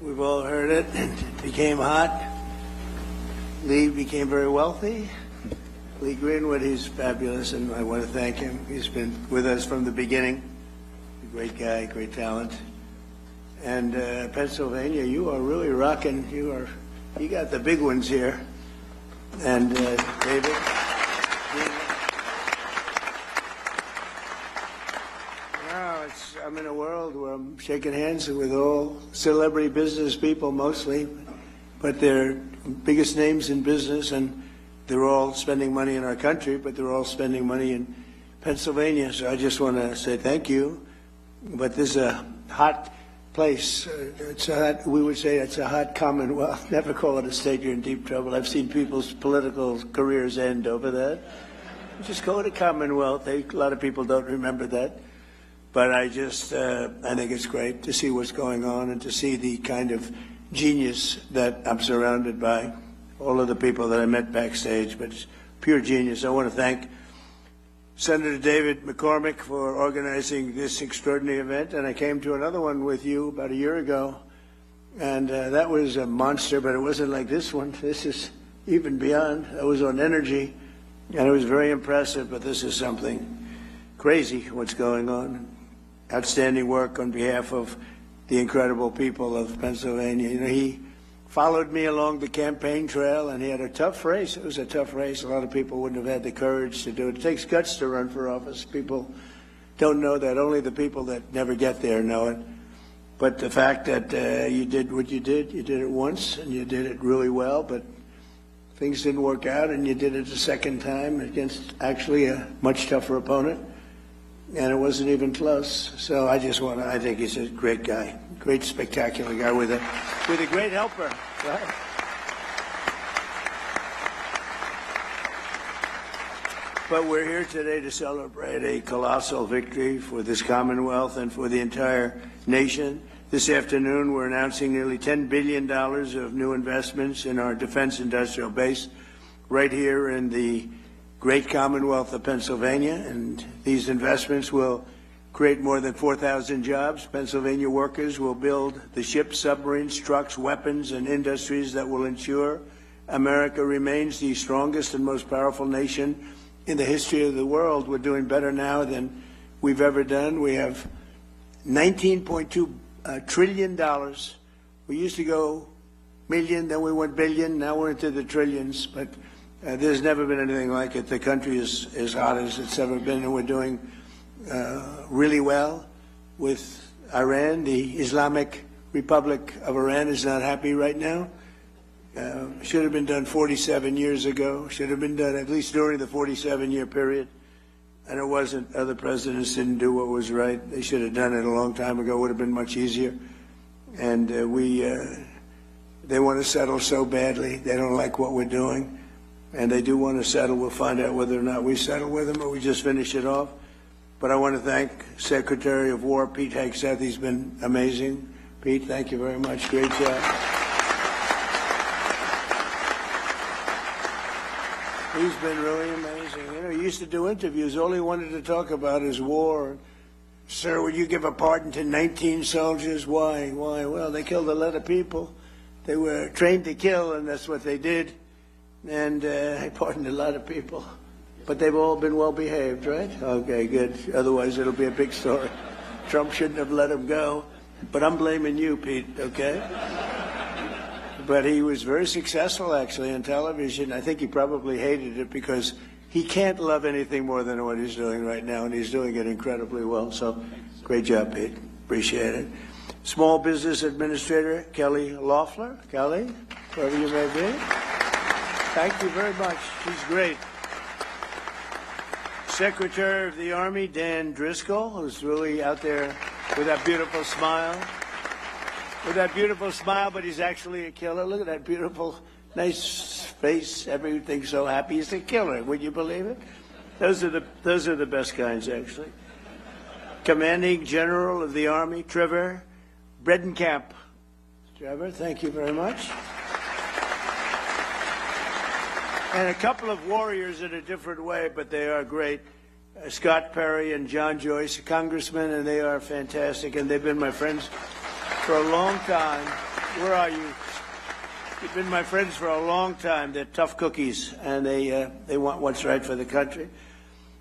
We've all heard it. It became hot. Lee became very wealthy. Lee Greenwood, he's fabulous, and I want to thank him. He's been with us from the beginning. A great guy, great talent. And Pennsylvania, you are really rocking. You got the big ones here. And David. I'm in a world where I'm shaking hands with all celebrity business people mostly, but they're biggest names in business, and they're all spending money in our country, but they're all spending money in Pennsylvania. So I just want to say thank you. But this is a hot place. We would say it's a hot commonwealth. Never call it a state, you're in deep trouble. I've seen people's political careers end over that. Just call it a commonwealth. A lot of people don't remember that. But I think it's great to see what's going on and to see the kind of genius that I'm surrounded by. All of the people that I met backstage, but it's pure genius. I want to thank Senator David McCormick for organizing this extraordinary event. And I came to another one with you about a year ago, and that was a monster, but it wasn't like this one. This is even beyond. I was on energy, and it was very impressive, but this is something crazy what's going on. Outstanding work on behalf of the incredible people of Pennsylvania. You know, he followed me along the campaign trail, and he had a tough race. It was a tough race. A lot of people wouldn't have had the courage to do it. It takes guts to run for office. People don't know that. Only the people that never get there know it. But the fact that you did what you did it once, and you did it really well, but things didn't work out, and you did it a second time against actually a much tougher opponent. And it wasn't even close. So I think he's a great guy, great, spectacular guy with a great helper. Right? But we're here today to celebrate a colossal victory for this Commonwealth and for the entire nation. This afternoon, we're announcing nearly $10 billion of new investments in our defense industrial base right here in the great Commonwealth of Pennsylvania, and these investments will create more than 4,000 jobs. Pennsylvania workers will build the ships, submarines, trucks, weapons, and industries that will ensure America remains the strongest and most powerful nation in the history of the world. We're doing better now than we've ever done. We have $19.2 trillion. We used to go million, then we went billion, now we're into the trillions, but there's never been anything like it. The country is as hot as it's ever been, and we're doing really well with Iran. The Islamic Republic of Iran is not happy right now. Should have been done 47 years ago. Should have been done at least during the 47-year period. And it wasn't. Other presidents didn't do what was right. They should have done it a long time ago. It would have been much easier. And they want to settle so badly. They don't like what we're doing. And they do want to settle. We'll find out whether or not we settle with them or we just finish it off. But I want to thank Secretary of War Pete Hegseth. He's been amazing. Pete, thank you very much. Great job. He's been really amazing. You know, he used to do interviews. All he wanted to talk about is war. Sir, would you give a pardon to 19 soldiers? Why? Well, they killed a lot of people. They were trained to kill, and that's what they did. And I pardoned a lot of people. But they've all been well behaved, right? Okay, good. Otherwise, it'll be a big story. Trump shouldn't have let him go. But I'm blaming you, Pete, okay? But he was very successful, actually, on television. I think he probably hated it because he can't love anything more than what he's doing right now, and he's doing it incredibly well. So great job, Pete. Appreciate it. Small Business Administrator Kelly Loeffler. Kelly, wherever you may be. Thank you very much. She's great. Secretary of the Army Dan Driscoll, who's really out there with that beautiful smile. With that beautiful smile, but he's actually a killer. Look at that beautiful, nice face. Everything's so happy. He's a killer. Would you believe it? Those are the best kinds, actually. Commanding General of the Army, Trevor Bredenkamp. Trevor, thank you very much. And a couple of warriors in a different way, but they are great. Scott Perry and John Joyce, congressmen, and they are fantastic, and they've been my friends for a long time. Where are you? You've been my friends for a long time. They're tough cookies, and they want what's right for the country.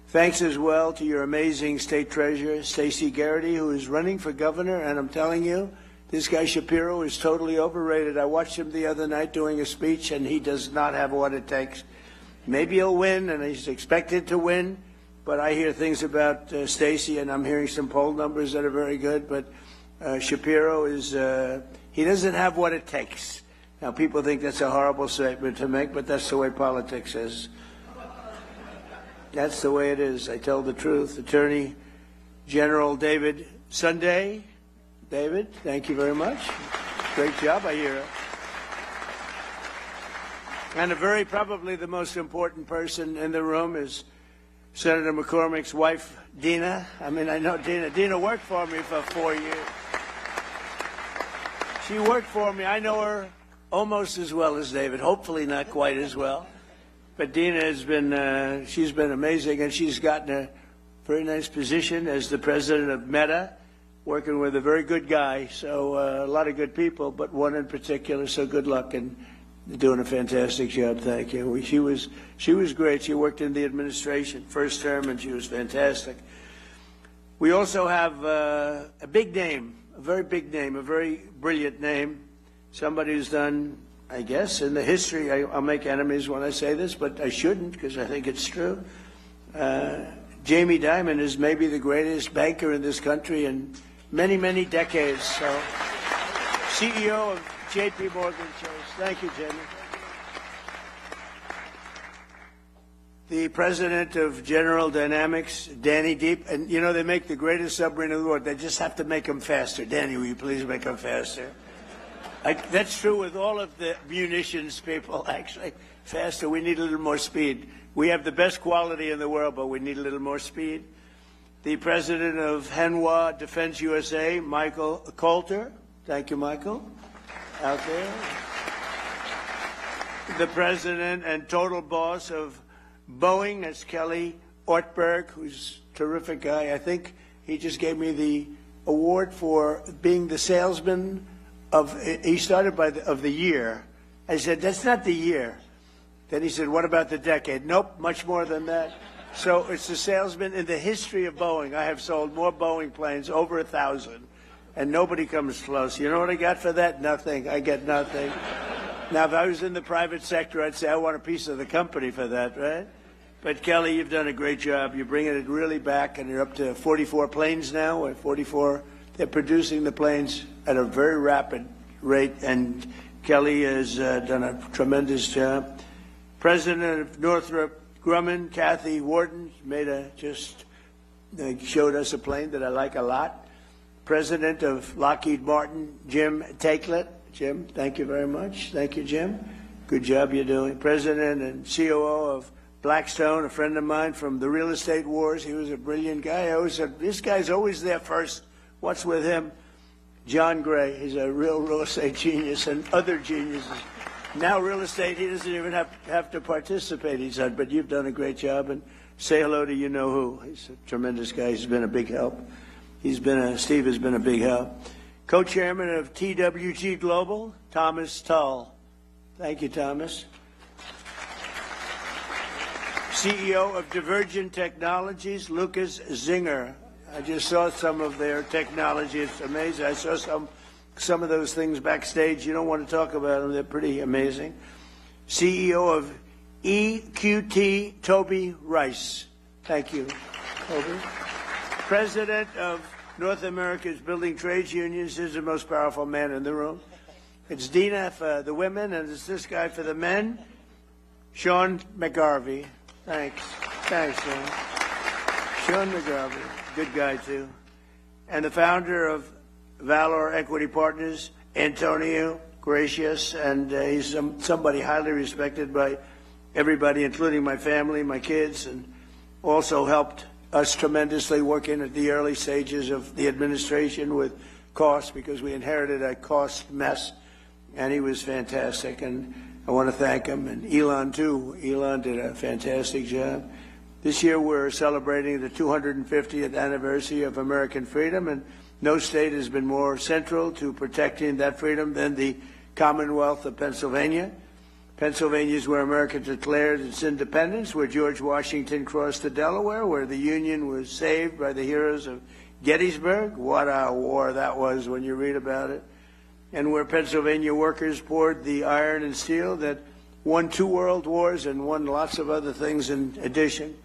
Thanks as well to your amazing state treasurer, Stacey Garrity, who is running for governor, and I'm telling you, this guy Shapiro is totally overrated. I watched him the other night doing a speech, and he does not have what it takes. Maybe he'll win, and he's expected to win, but I hear things about Stacey, and I'm hearing some poll numbers that are very good, but Shapiro is, he doesn't have what it takes. Now, people think that's a horrible statement to make, but that's the way politics is. That's the way it is. I tell the truth. Attorney General David Sunday. David, thank you very much. Great job, I hear. And probably the most important person in the room is Senator McCormick's wife, Dina. I mean, I know Dina. Dina worked for me for 4 years. She worked for me. I know her almost as well as David. Hopefully not quite as well. But Dina has been, she's been amazing, and she's gotten a very nice position as the president of Meta, working with a very good guy. So a lot of good people, but one in particular. So good luck, and doing a fantastic job. Thank you. She was great. She worked in the administration first term, and she was fantastic. We also have a big name, a very big name, a very brilliant name. Somebody who's done, I guess, in the history, I'll make enemies when I say this, but I shouldn't because I think it's true. Jamie Dimon is maybe the greatest banker in this country in many, many decades. So, CEO of J.P. Morgan Chase. Thank you, Jamie. The president of General Dynamics, Danny Deep, and you know, they make the greatest submarine in the world. They just have to make them faster. Danny, will you please make them faster? That's true with all of the munitions people, actually. Faster. We need a little more speed. We have the best quality in the world, but we need a little more speed. The president of Hanwha Defense USA, Michael Coulter. Thank you, Michael. Out there. The president and total boss of Boeing, that's Kelly Ortberg, who's a terrific guy. I think he just gave me the award for being the salesman he started of the year. I said, that's not the year. Then he said, what about the decade? Nope, much more than that. So it's the salesman in the history of Boeing. I have sold more Boeing planes, over 1,000, and nobody comes close. You know what I got for that? Nothing. I get nothing. Now, if I was in the private sector, I'd say I want a piece of the company for that, right? But Kelly, you've done a great job. You're bringing it really back, and you're up to 44 planes now, or 44. They're producing the planes at a very rapid rate, and Kelly has done a tremendous job. President of Northrop Grumman, Kathy Warden, showed us a plane that I like a lot. President of Lockheed Martin, Jim Takelet. Jim, thank you very much. Thank you, Jim. Good job you're doing. President and COO of Blackstone, a friend of mine from the real estate wars. He was a brilliant guy. I always said, this guy's always there first. What's with him? John Gray. He's a real estate genius, and other geniuses. Now real estate, he doesn't even have to participate, he said, but you've done a great job, and say hello to you-know-who. He's a tremendous guy. He's been a big help. Steve has been a big help. Co-chairman of TWG Global, Thomas Tull. Thank you, Thomas. CEO of Divergent Technologies, Lucas Zinger. I just saw some of their technology. It's amazing. I saw some of those things backstage. You don't want to talk about them. They're pretty amazing. CEO of EQT, Toby Rice. Thank you, Toby. President of North America's Building Trades Unions. Is the most powerful man in the room. It's Dina for the women, and it's this guy for the men. Sean McGarvey. Thanks. Thanks, Sean. Sean McGarvey. Good guy, too. And the founder of Valor Equity Partners, Antonio Gracious, and he's somebody highly respected by everybody, including my family, my kids, and also helped us tremendously working at the early stages of the administration with cost, because we inherited a cost mess, and he was fantastic, and I want to thank him, and Elon, too. Elon did a fantastic job. This year we're celebrating the 250th anniversary of American freedom, and No state has been more central to protecting that freedom than the Commonwealth of Pennsylvania. Pennsylvania is where America declared its independence, where George Washington crossed the Delaware, where the Union was saved by the heroes of Gettysburg. What a war that was when you read about it. And where Pennsylvania workers poured the iron and steel that won 2 world wars and won lots of other things in addition.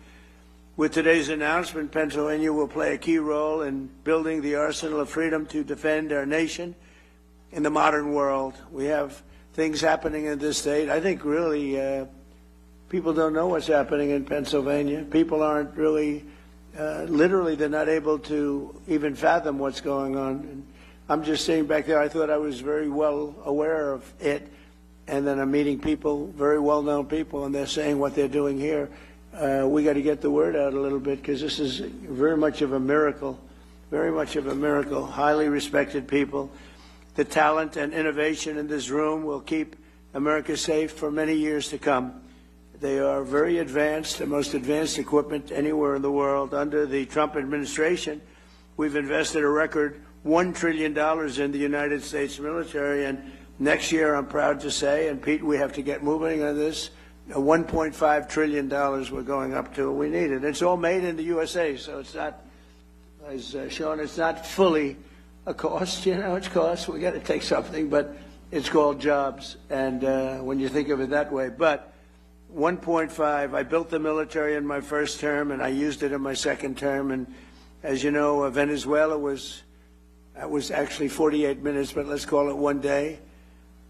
With today's announcement, Pennsylvania will play a key role in building the arsenal of freedom to defend our nation in the modern world. We have things happening in this state. I think really people don't know what's happening in Pennsylvania. People aren't really, literally, they're not able to even fathom what's going on. And I'm just sitting back there. I thought I was very well aware of it. And then I'm meeting people, very well-known people, and they're saying what they're doing here. We got to get the word out a little bit because this is very much of a miracle, very much of a miracle. Highly respected people. The talent and innovation in this room will keep America safe for many years to come. They are very advanced, the most advanced equipment anywhere in the world. Under the Trump administration, we've invested a record $1 trillion in the United States military, and next year, I'm proud to say, and Pete, we have to get moving on this, $1.5 trillion we're going up to. We need it. It's all made in the USA, so it's not, as Sean, it's not fully a cost. You know, it's cost. We got to take something, but it's called jobs. And when you think of it that way, but 1.5. I built the military in my first term, and I used it in my second term. And as you know, Venezuela was actually 48 minutes, but let's call it 1 day.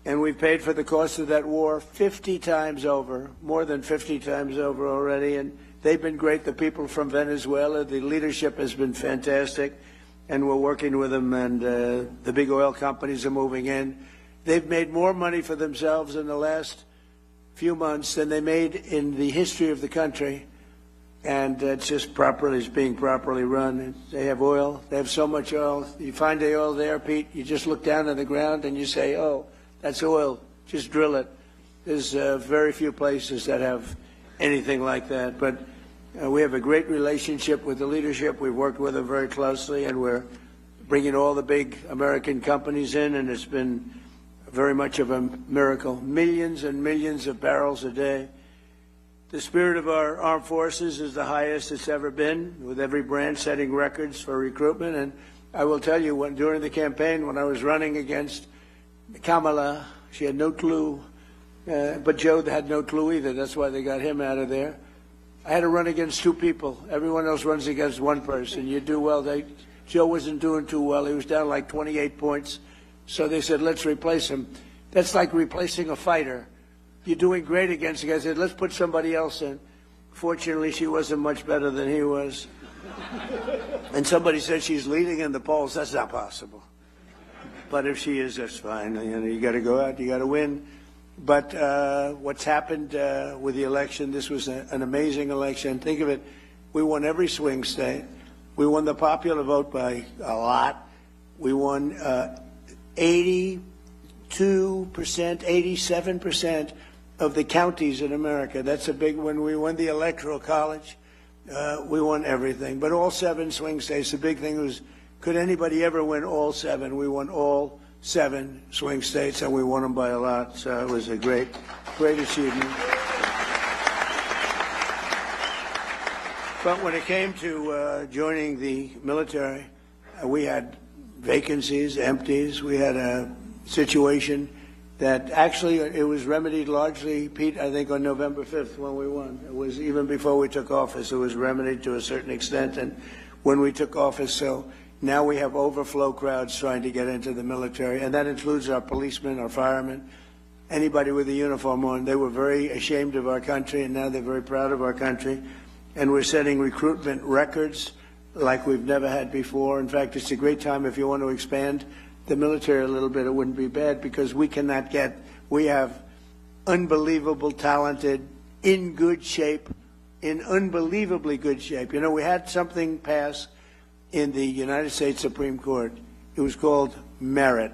And we paid for the cost of that war 50 times over, more than 50 times over already. And they've been great, the people from Venezuela. The leadership has been fantastic, and we're working with them, and the big oil companies are moving in. They've made more money for themselves in the last few months than they made in the history of the country. And it's just it's being properly run. They have oil. They have so much oil. You find the oil there, Pete, you just look down on the ground and you say, oh, that's oil. Just drill it. There's very few places that have anything like that. But we have a great relationship with the leadership. We've worked with them very closely, and we're bringing all the big American companies in, and it's been very much of a miracle. Millions and millions of barrels a day. The spirit of our armed forces is the highest it's ever been, with every branch setting records for recruitment. And I will tell you, during the campaign, when I was running against Kamala, she had no clue, but Joe had no clue either. That's why they got him out of there. I had to run against 2 people. Everyone else runs against 1 person. You do well. Joe wasn't doing too well. He was down like 28 points. So they said, let's replace him. That's like replacing a fighter. You're doing great against the guy. I said, let's put somebody else in. Fortunately, she wasn't much better than he was. And somebody said she's leading in the polls. That's not possible. But if she is, that's fine. You know, you got to go out. You got to win. But what's happened with the election, this was an amazing election. Think of it. We won every swing state. We won the popular vote by a lot. We won 82%, 87% of the counties in America. That's a big one. We won the Electoral College. We won everything. But all 7 swing states, the big thing was, could anybody ever win all 7? We won all 7 swing states, and we won them by a lot. So it was a great, great achievement. But when it came to joining the military, we had vacancies, empties. We had a situation that actually it was remedied largely, Pete, I think on November 5th when we won. It was even before we took office. It was remedied to a certain extent, and when we took office. So now we have overflow crowds trying to get into the military, and that includes our policemen, our firemen, anybody with a uniform on. They were very ashamed of our country, and now they're very proud of our country. And we're setting recruitment records like we've never had before. In fact, it's a great time if you want to expand the military a little bit. It wouldn't be bad because we have unbelievable, talented, in good shape, in unbelievably good shape. You know, we had something pass in the United States Supreme Court. It was called merit,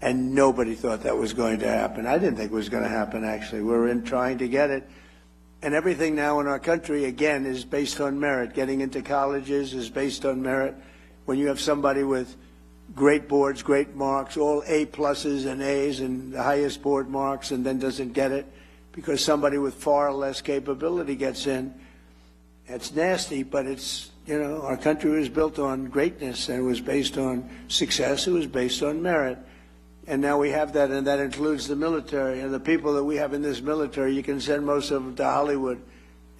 and nobody thought that was going to happen. I didn't think it was going to happen, actually. We're trying to get it. And everything now in our country, again, is based on merit. Getting into colleges is based on merit. When you have somebody with great boards, great marks, all A pluses and A's and the highest board marks, and then doesn't get it because somebody with far less capability gets in. It's nasty, but it's, you know, our country was built on greatness, and it was based on success, it was based on merit. And now we have that, and that includes the military. And the people that we have in this military, you can send most of them to Hollywood,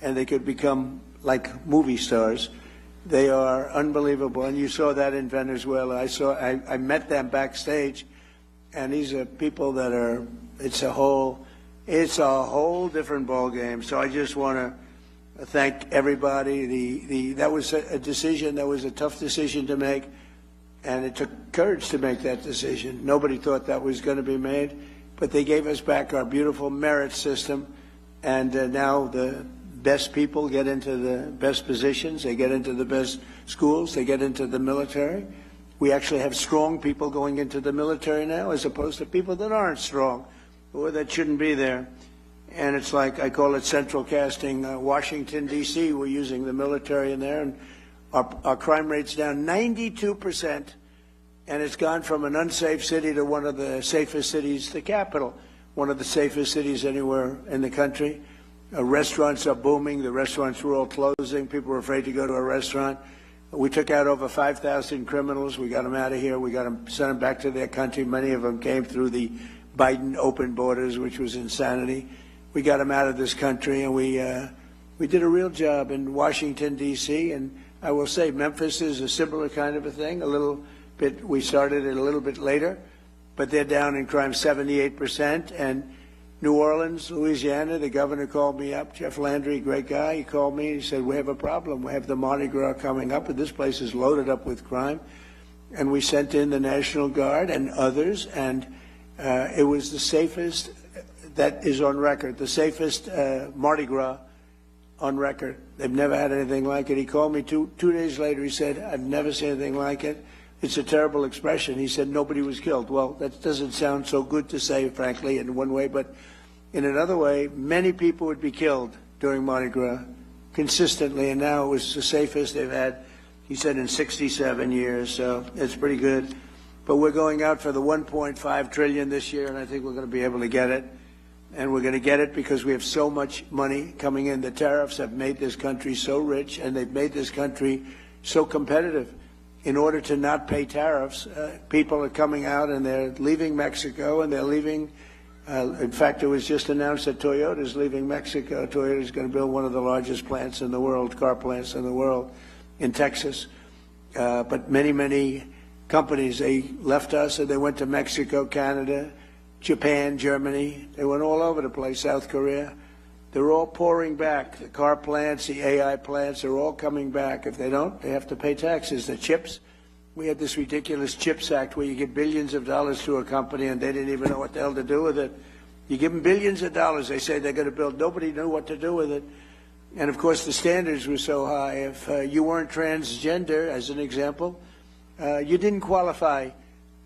and they could become like movie stars. They are unbelievable, and you saw that in Venezuela. I met them backstage, and these are people that are, it's a whole different ball game. So I just want to thank everybody. That was a decision, that was a tough decision to make, and it took courage to make that decision. Nobody thought that was going to be made, but they gave us back our beautiful merit system, and now the best people get into the best positions, they get into the best schools, they get into the military. We actually have strong people going into the military now as opposed to people that aren't strong or that shouldn't be there. And it's like, I call it central casting. Washington, D.C., we're using the military in there, and our crime rate's down 92%, and it's gone from an unsafe city to one of the safest cities, the capital, one of the safest cities anywhere in the country. Restaurants are booming. The restaurants were all closing. People were afraid to go to a restaurant. We took out over 5,000 criminals. We got them out of here. We got them, sent them back to their country. Many of them came through the Biden open borders, which was insanity. We got them out of this country, and we did a real job in Washington, D.C., and I will say Memphis is a similar kind of a thing, a little bit. We started it a little bit later, but they're down in crime 78%, and New Orleans, Louisiana, the governor called me up, Jeff Landry, great guy. He called me and he said, we have a problem. We have the Mardi Gras coming up, and this place is loaded up with crime. And we sent in the National Guard and others, and it was the safest, that is on record, the safest Mardi Gras on record. They've never had anything like it. He called me two days later. He said, I've never seen anything like it. It's a terrible expression. He said, nobody was killed. Well, that doesn't sound so good to say, frankly, in one way, but in another way, many people would be killed during Mardi Gras consistently, and now it was the safest they've had, he said, in 67 years, so it's pretty good. But we're going out for the $1.5 trillion this year, and I think we're going to be able to get it. And we're going to get it because we have so much money coming in. The tariffs have made this country so rich, and they've made this country so competitive. In order to not pay tariffs, people are coming out and they're leaving Mexico, and they're leaving. In fact, it was just announced that Toyota is leaving Mexico. Toyota is going to build one of the largest plants in the world, car plants in the world, in Texas. But many, many companies, they left us and they went to Mexico, Canada, Japan, Germany. They went all over the place, South Korea. They're all pouring back. The car plants, the AI plants, are all coming back. If they don't, they have to pay taxes. The chips, we had this ridiculous CHIPS Act where you give billions of dollars to a company and they didn't even know what the hell to do with it. You give them billions of dollars, they say they're going to build. Nobody knew what to do with it. And, of course, the standards were so high. If you weren't transgender, as an example, you didn't qualify.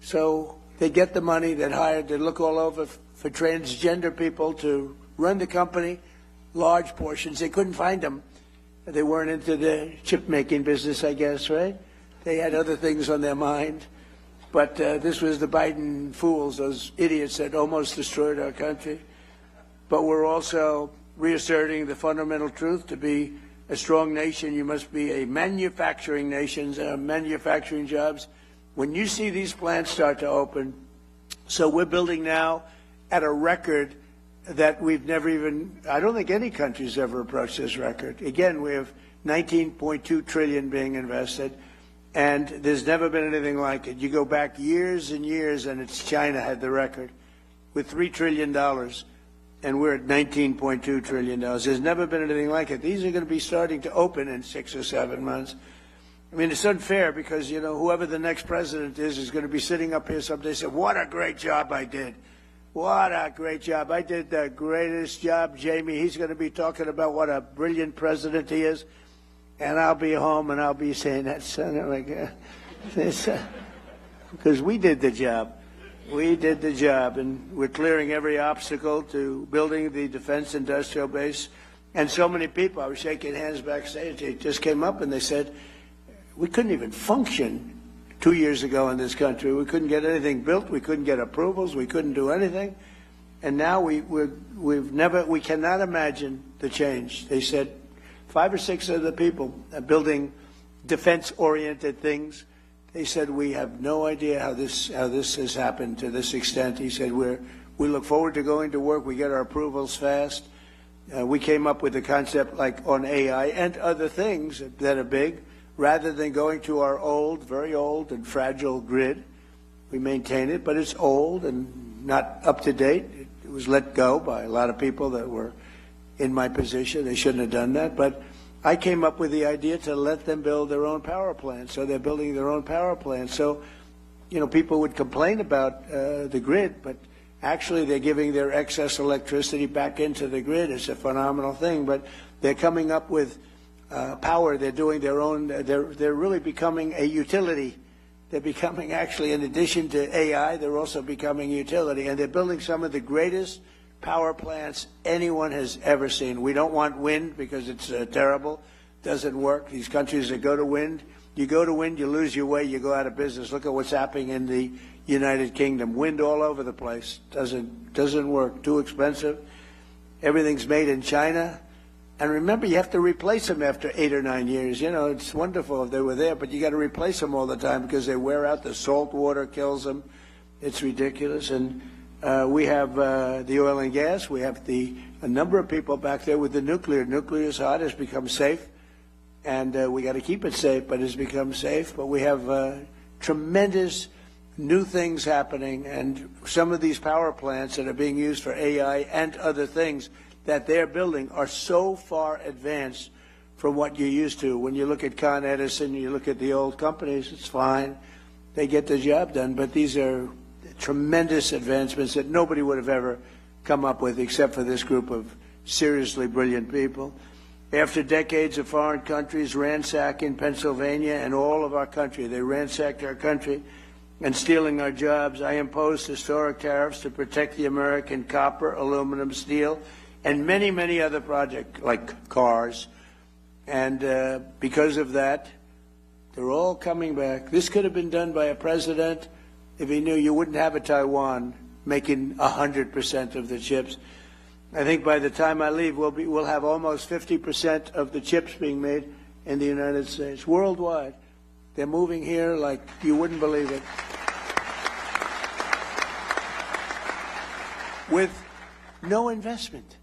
So they get the money, they'd look all over for transgender people to run the company, large portions. They couldn't find them. They weren't into the chip-making business, I guess, right? They had other things on their mind. But this was the Biden fools, those idiots that almost destroyed our country. But we're also reasserting the fundamental truth: to be a strong nation, you must be a manufacturing nation, manufacturing jobs. When you see these plants start to open, so we're building now at a record that we've never even, I don't think any country's ever approached this record. Again, we have $19.2 trillion being invested, and there's never been anything like it. You go back years and years, and it's China had the record with $3 trillion, and we're at $19.2 trillion. There's never been anything like it. These are going to be starting to open in 6 or 7 months. I mean, it's unfair because, you know, whoever the next president is going to be sitting up here someday and say, what a great job I did. What a great job. I did the greatest job, Jamie. He's going to be talking about what a brilliant president he is. And I'll be home and I'll be saying that, son, like, because we did the job. We did the job, and we're clearing every obstacle to building the defense industrial base. And so many people, I was shaking hands backstage, they just came up and they said, we couldn't even function 2 years ago in this country. We couldn't get anything built. We couldn't get approvals. We couldn't do anything. And now we cannot imagine the change. They said 5 or 6 of the people building defense-oriented things, they said, we have no idea how this has happened to this extent. He said, we look forward to going to work. We get our approvals fast. We came up with a concept like on AI and other things that are big. Rather than going to our old, very old and fragile grid, we maintain it, but it's old and not up to date. It was let go by a lot of people that were in my position. They shouldn't have done that. But I came up with the idea to let them build their own power plant. So they're building their own power plant. So, you know, people would complain about the grid, but actually they're giving their excess electricity back into the grid. It's a phenomenal thing. But they're coming up with power. They're doing their own. They're really becoming a utility. They're becoming, actually, in addition to AI, they're also becoming utility. And they're building some of the greatest power plants anyone has ever seen. We don't want wind because it's terrible. Doesn't work. These countries that go to wind, you lose your way, you go out of business. Look at what's happening in the United Kingdom. Wind all over the place. Doesn't work. Too expensive. Everything's made in China. And remember, you have to replace them after 8 or 9 years. You know, it's wonderful if they were there, but you got to replace them all the time because they wear out. The salt water kills them. It's ridiculous. And we have the oil and gas. We have a number of people back there with the nuclear. Nuclear is hot. It's become safe. And we got to keep it safe, but it's become safe. But we have tremendous new things happening. And some of these power plants that are being used for AI and other things that they're building are so far advanced from what you're used to. When you look at Con Edison, you look at the old companies, it's fine. They get the job done. But these are tremendous advancements that nobody would have ever come up with except for this group of seriously brilliant people. After decades of foreign countries ransacking Pennsylvania and all of our country, they ransacked our country and stealing our jobs, I imposed historic tariffs to protect the American copper, aluminum, steel, and many, many other projects like cars. And because of that, they're all coming back. This could have been done by a president if he knew you wouldn't have a Taiwan making 100% of the chips. I think by the time I leave, we'll have almost 50% of the chips being made in the United States, worldwide. They're moving here like you wouldn't believe it. With no investment.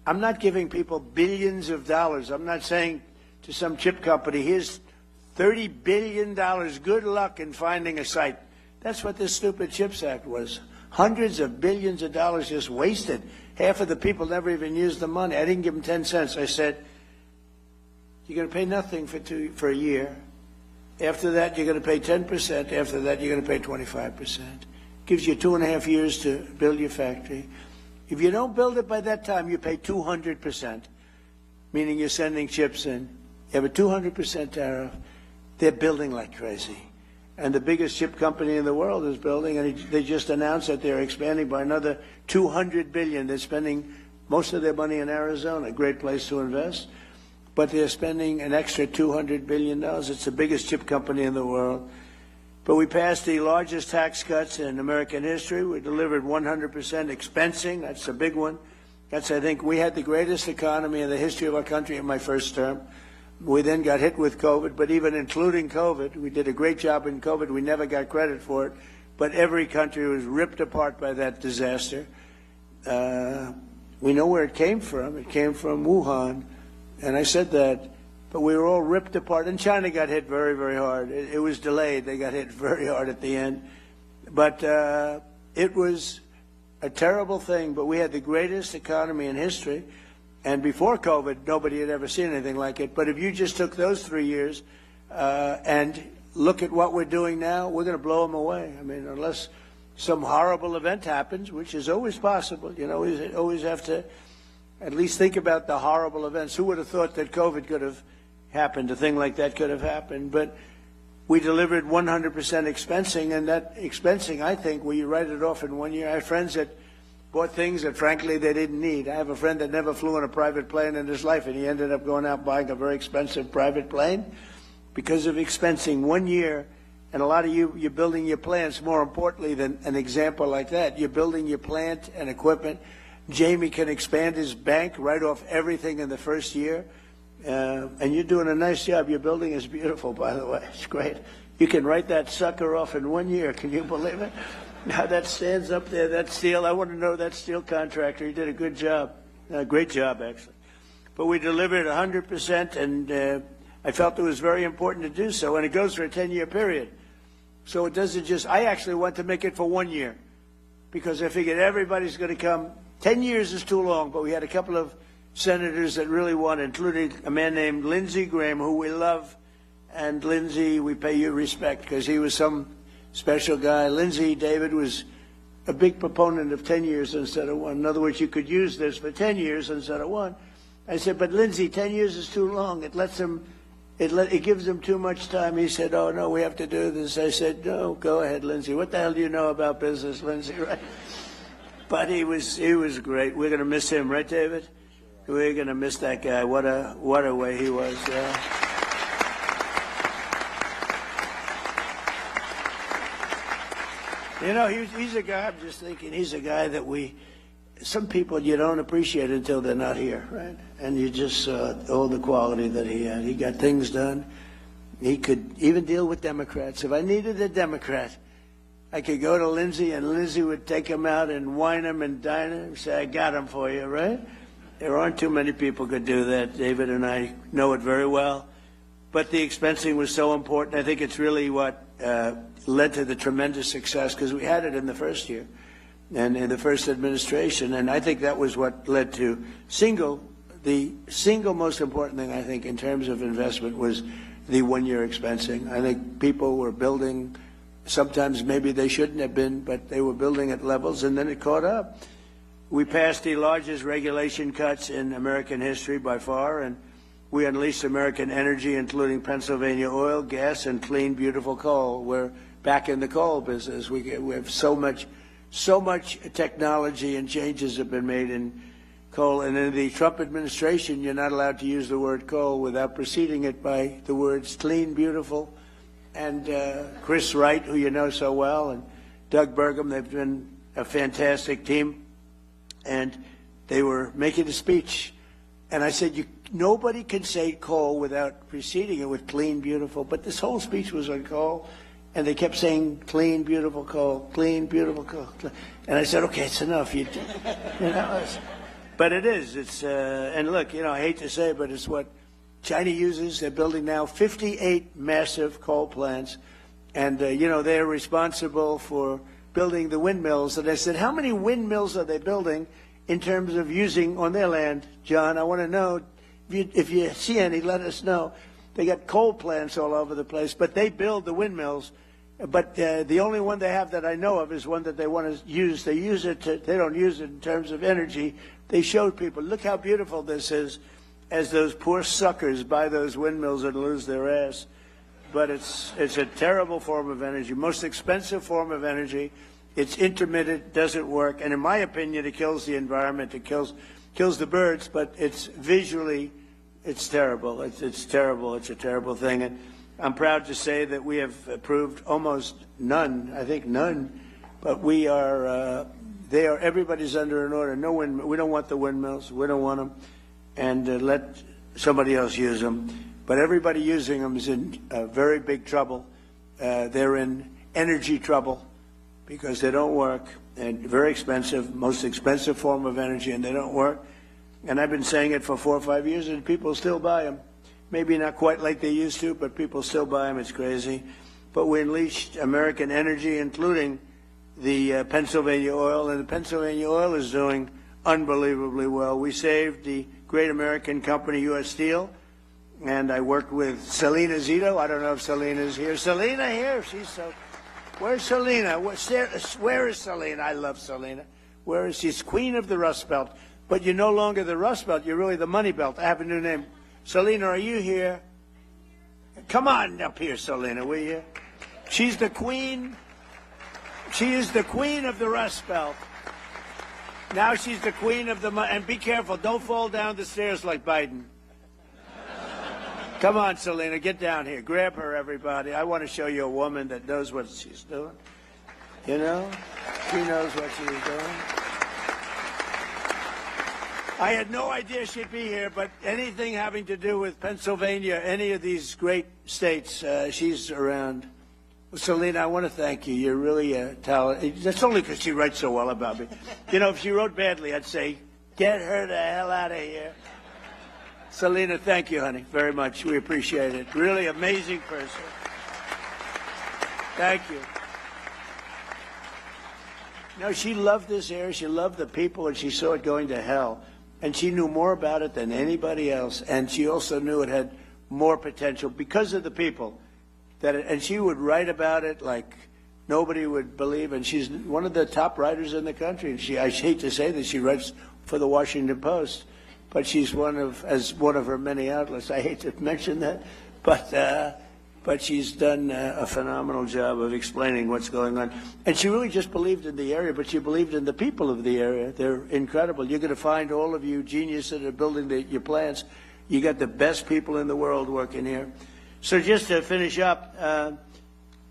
I'm not giving people billions of dollars. I'm not saying to some chip company, here's $30 billion. Good luck in finding a site. That's what this stupid CHIPS Act was. Hundreds of billions of dollars just wasted. Half of the people never even used the money. I didn't give them 10 cents. I said, you're going to pay nothing for a year. After that, you're going to pay 10%. After that, you're going to pay 25%. Gives you 2.5 years to build your factory. If you don't build it by that time, you pay 200%, meaning you're sending chips in. You have a 200% tariff. They're building like crazy. And the biggest chip company in the world is building, and they just announced that they're expanding by another $200 billion. They're spending most of their money in Arizona, a great place to invest. But they're spending an extra $200 billion. It's the biggest chip company in the world. But we passed the largest tax cuts in American history. We delivered 100% expensing. That's a big one. I think, we had the greatest economy in the history of our country in my first term. We then got hit with COVID, but even including COVID, we did a great job in COVID. We never got credit for it, but every country was ripped apart by that disaster. We know where it came from. It came from Wuhan, and I said that. But we were all ripped apart, and China got hit very, very hard. It was delayed. They got hit very hard at the end. But it was a terrible thing, but we had the greatest economy in history. And before COVID, nobody had ever seen anything like it. But if you just took those 3 years and look at what we're doing now, we're going to blow them away. I mean, unless some horrible event happens, which is always possible. You know, we always have to at least think about the horrible events. Who would have thought that COVID could have happened? A thing like that could have happened. But we delivered 100% expensing, and that expensing, I think, where you write it off in 1 year. I have friends that bought things that, frankly, they didn't need. I have a friend that never flew in a private plane in his life, and he ended up going out buying a very expensive private plane because of expensing. 1 year, And a lot of you're building your plants more importantly than an example like that. You're building your plant and equipment. Jamie can expand his bank, write off everything in the first year. And you're doing a nice job. Your building is beautiful, by the way. It's great. You can write that sucker off in 1 year. Can you believe it? Now that stands up there, that steel. I want to know that steel contractor. He did a good job. Great job, actually. But we delivered 100%, and I felt it was very important to do so. And it goes for a 10-year period. So it doesn't just, I actually want to make it for 1 year because I figured everybody's going to come. 10 years is too long, but we had a couple of senators that really wanted, including a man named Lindsey Graham, who we love. And Lindsey, we pay you respect because he was some special guy. Lindsey, David, was a big proponent of 10 years instead of 1. In other words, you could use this for 10 years instead of 1. I said, but Lindsey, 10 years is too long. It lets them, it gives them too much time. He said, oh, no, we have to do this. I said, no, go ahead, Lindsey. What the hell do you know about business, Lindsey, right? But he was great. We're going to miss him, right, David? We're going to miss that guy. What a way he was. You know, he's a guy, I'm just thinking, he's a guy that some people you don't appreciate until they're not here, right? And you just saw all the quality that he had. He got things done. He could even deal with Democrats. If I needed a Democrat, I could go to Lindsey, and Lindsey would take him out and wine him and dine him and say, I got him for you, right? There aren't too many people could do that. David and I know it very well. But the expensing was so important. I think it's really what led to the tremendous success, because we had it in the first year and in the first administration. And I think that was what led to the single most important thing, I think, in terms of investment was the 1 year expensing. I think people were building, sometimes maybe they shouldn't have been, but they were building at levels, and then it caught up. We passed the largest regulation cuts in American history by far, and we unleashed American energy, including Pennsylvania oil, gas, and clean, beautiful coal. We're back in the coal business. We have so much technology and changes have been made in coal. And in the Trump administration, you're not allowed to use the word coal without preceding it by the words clean, beautiful. And Chris Wright, who you know so well, and Doug Burgum, they've been a fantastic team. And they were making a speech. And I said, nobody can say coal without preceding it with clean, beautiful. But this whole speech was on coal. And they kept saying clean, beautiful coal, clean, beautiful coal. And I said, okay, it's enough. You know, but it is. It's and look, you know, I hate to say it, but it's what China uses. They're building now 58 massive coal plants. And, you know, they're responsible for building the windmills. And I said, how many windmills are they building in terms of using on their land? John, I want to know. If you see any, let us know. They got coal plants all over the place, but they build the windmills. But the only one they have that I know of is one that they want to use. They use it. They don't use it in terms of energy. They showed people, look how beautiful this is, as those poor suckers buy those windmills and lose their ass. But it's a terrible form of energy, most expensive form of energy. It's intermittent, doesn't work, and in my opinion, it kills the environment. It kills the birds, but it's visually, it's terrible. It's terrible. It's a terrible thing. And I'm proud to say that we have approved almost none, I think none, but we are, everybody's under an order. No windmill. We don't want the windmills. We don't want them. And let somebody else use them. But everybody using them is in very big trouble. They're in energy trouble because they don't work, and very expensive, most expensive form of energy, and they don't work. And I've been saying it for 4 or 5 years, and people still buy them. Maybe not quite like they used to, but people still buy them. It's crazy. But we unleashed American energy, including the Pennsylvania oil, and the Pennsylvania oil is doing unbelievably well. We saved the great American company, U.S. Steel, and I worked with Selena Zito. I don't know if Selena's here. Selena here? She's so... Where's Selena? Where is Selena? I love Selena. Where is she? She's queen of the Rust Belt. But you're no longer the Rust Belt. You're really the Money Belt. I have a new name. Selena, are you here? Come on up here, Selena, will you? She's the queen. She is the queen of the Rust Belt. Now she's the queen of the... And be careful. Don't fall down the stairs like Biden. Come on, Selena, get down here. Grab her, everybody. I want to show you a woman that knows what she's doing. You know? She knows what she's doing. I had no idea she'd be here, but anything having to do with Pennsylvania, any of these great states, she's around. Well, Selena, I want to thank you. You're really a talent. That's only because she writes so well about me. You know, if she wrote badly, I'd say, get her the hell out of here. Selena, thank you, honey, very much. We appreciate it. Really amazing person. Thank you. No, she loved this area. She loved the people, and she saw it going to hell. And she knew more about it than anybody else. And she also knew it had more potential because of the people. And she would write about it like nobody would believe. And she's one of the top writers in the country. And I hate to say that she writes for the Washington Post, but she's one of her many outlets. I hate to mention that, but she's done a phenomenal job of explaining what's going on. And she really just believed in the area, but she believed in the people of the area. They're incredible. You're going to find all of you geniuses that are building your plants. You got the best people in the world working here. So just to finish up,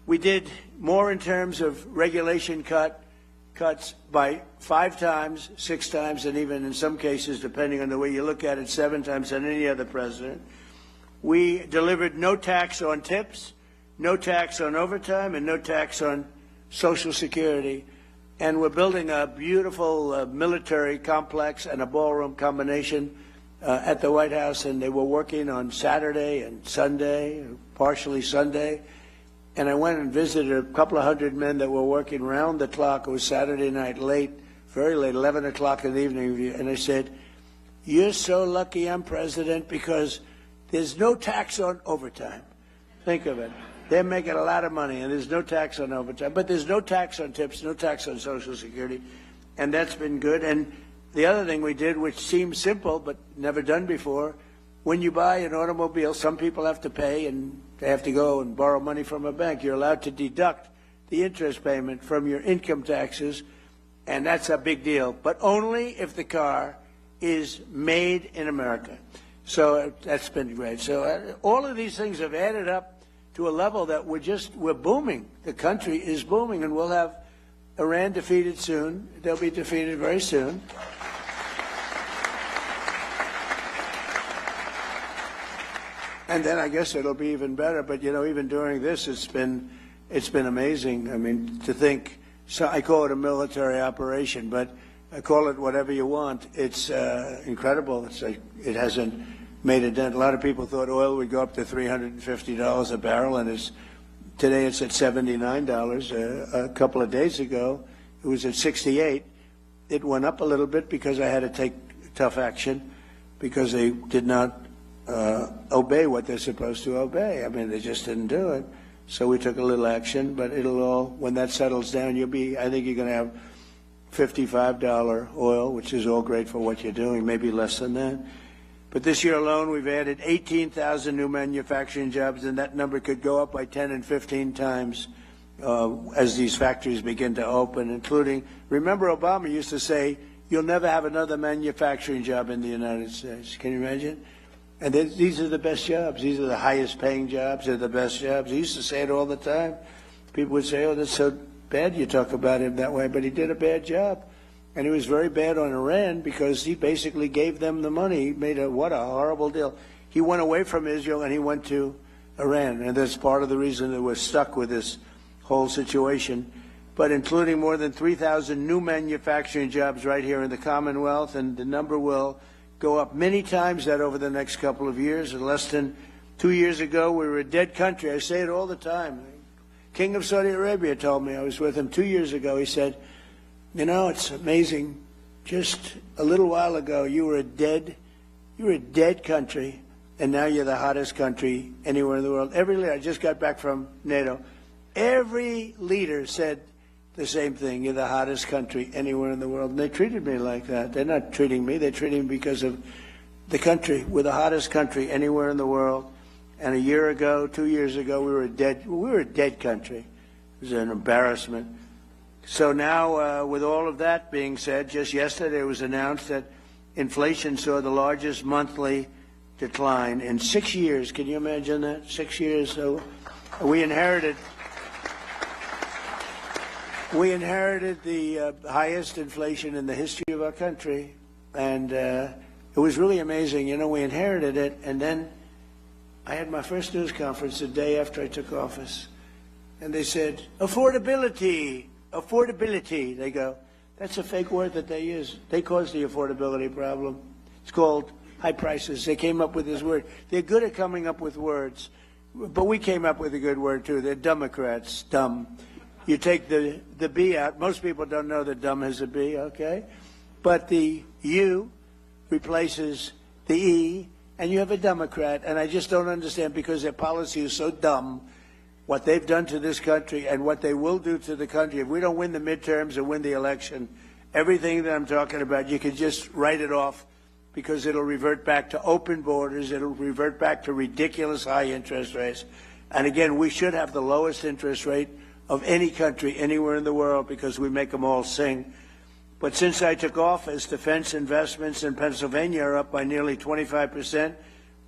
we did more in terms of regulation cuts by 5 times, 6 times, and even in some cases, depending on the way you look at it, 7 times than any other president. We delivered no tax on tips, no tax on overtime, and no tax on Social Security. And we're building a beautiful military complex and a ballroom combination at the White House, and they were working on Saturday and Sunday, partially Sunday. And I went and visited a couple of hundred men that were working round the clock. It was Saturday night, late, very late, 11 o'clock in the evening. And I said, you're so lucky I'm president because there's no tax on overtime. Think of it. They're making a lot of money, and there's no tax on overtime. But there's no tax on tips, no tax on Social Security, and that's been good. And the other thing we did, which seems simple but never done before, when you buy an automobile, some people have to pay, and they have to go and borrow money from a bank. You're allowed to deduct the interest payment from your income taxes, and that's a big deal, but only if the car is made in America. So that's been great. So all of these things have added up to a level that we're booming. The country is booming, and we'll have Iran defeated soon. They'll be defeated very soon. And then I guess it'll be even better. But you know, even during this, it's been amazing. I mean, to think. So I call it a military operation, but I call it whatever you want. It's incredible. It's like it hasn't made a dent. A lot of people thought oil would go up to $350 a barrel, and today it's at $79. A couple of days ago, it was at $68. It went up a little bit because I had to take tough action because they did not obey what they're supposed to obey. I mean, they just didn't do it. So we took a little action, but it'll all, when that settles down, I think you're going to have $55 oil, which is all great for what you're doing, maybe less than that. But this year alone, we've added 18,000 new manufacturing jobs, and that number could go up by 10 and 15 times as these factories begin to open, including, remember Obama used to say, you'll never have another manufacturing job in the United States. Can you imagine? And these are the best jobs. These are the highest paying jobs. They're the best jobs. He used to say it all the time. People would say, oh, that's so bad you talk about him that way, but he did a bad job. And he was very bad on Iran because he basically gave them the money. He made what a horrible deal. He went away from Israel and he went to Iran. And that's part of the reason that we're stuck with this whole situation. But including more than 3,000 new manufacturing jobs right here in the Commonwealth, and the number will go up many times that over the next couple of years. And less than 2 years ago, we were a dead country. I say it all the time. King of Saudi Arabia told me, I was with him 2 years ago, he said, you know, it's amazing. Just a little while ago, you were a dead country, and now you're the hottest country anywhere in the world. Every leader, I just got back from NATO, every leader said the same thing. You're the hottest country anywhere in the world. And they treated me like that. They're not treating me. They're treating me because of the country. We're the hottest country anywhere in the world. And a year ago, 2 years ago, we were a dead country. It was an embarrassment. So now, with all of that being said, just yesterday it was announced that inflation saw the largest monthly decline in 6 years. Can you imagine that? 6 years. So we inherited the highest inflation in the history of our country, and it was really amazing. You know, we inherited it, and then I had my first news conference the day after I took office, and they said, affordability, affordability. They go, that's a fake word that they use. They caused the affordability problem. It's called high prices. They came up with this word. They're good at coming up with words, but we came up with a good word too. They're Democrats, dumb. You take the B out. Most people don't know that dumb has a B, okay? But the U replaces the E, and you have a Democrat, and I just don't understand, because their policy is so dumb, what they've done to this country and what they will do to the country. If we don't win the midterms or win the election, everything that I'm talking about, you can just write it off, because it'll revert back to open borders. It'll revert back to ridiculous high interest rates. And again, we should have the lowest interest rate of any country anywhere in the world, because we make them all sing. But since I took office, defense investments in Pennsylvania are up by nearly 25%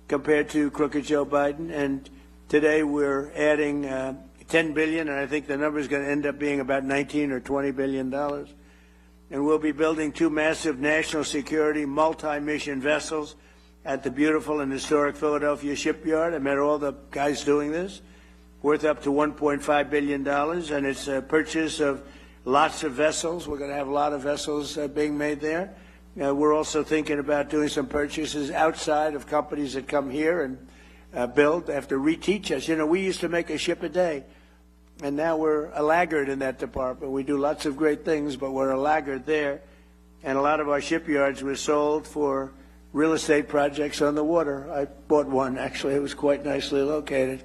compared to crooked Joe Biden. And today we're adding $10 billion, and I think the number is going to end up being about $19 or $20 billion. And we'll be building 2 massive national security multi-mission vessels at the beautiful and historic Philadelphia shipyard. I met all the guys doing this, worth up to $1.5 billion, and it's a purchase of lots of vessels. We're going to have a lot of vessels being made there. We're also thinking about doing some purchases outside of companies that come here and build. They have to reteach us. You know, we used to make a ship a day, and now we're a laggard in that department. We do lots of great things, but we're a laggard there. And a lot of our shipyards were sold for real estate projects on the water. I bought one, actually. It was quite nicely located.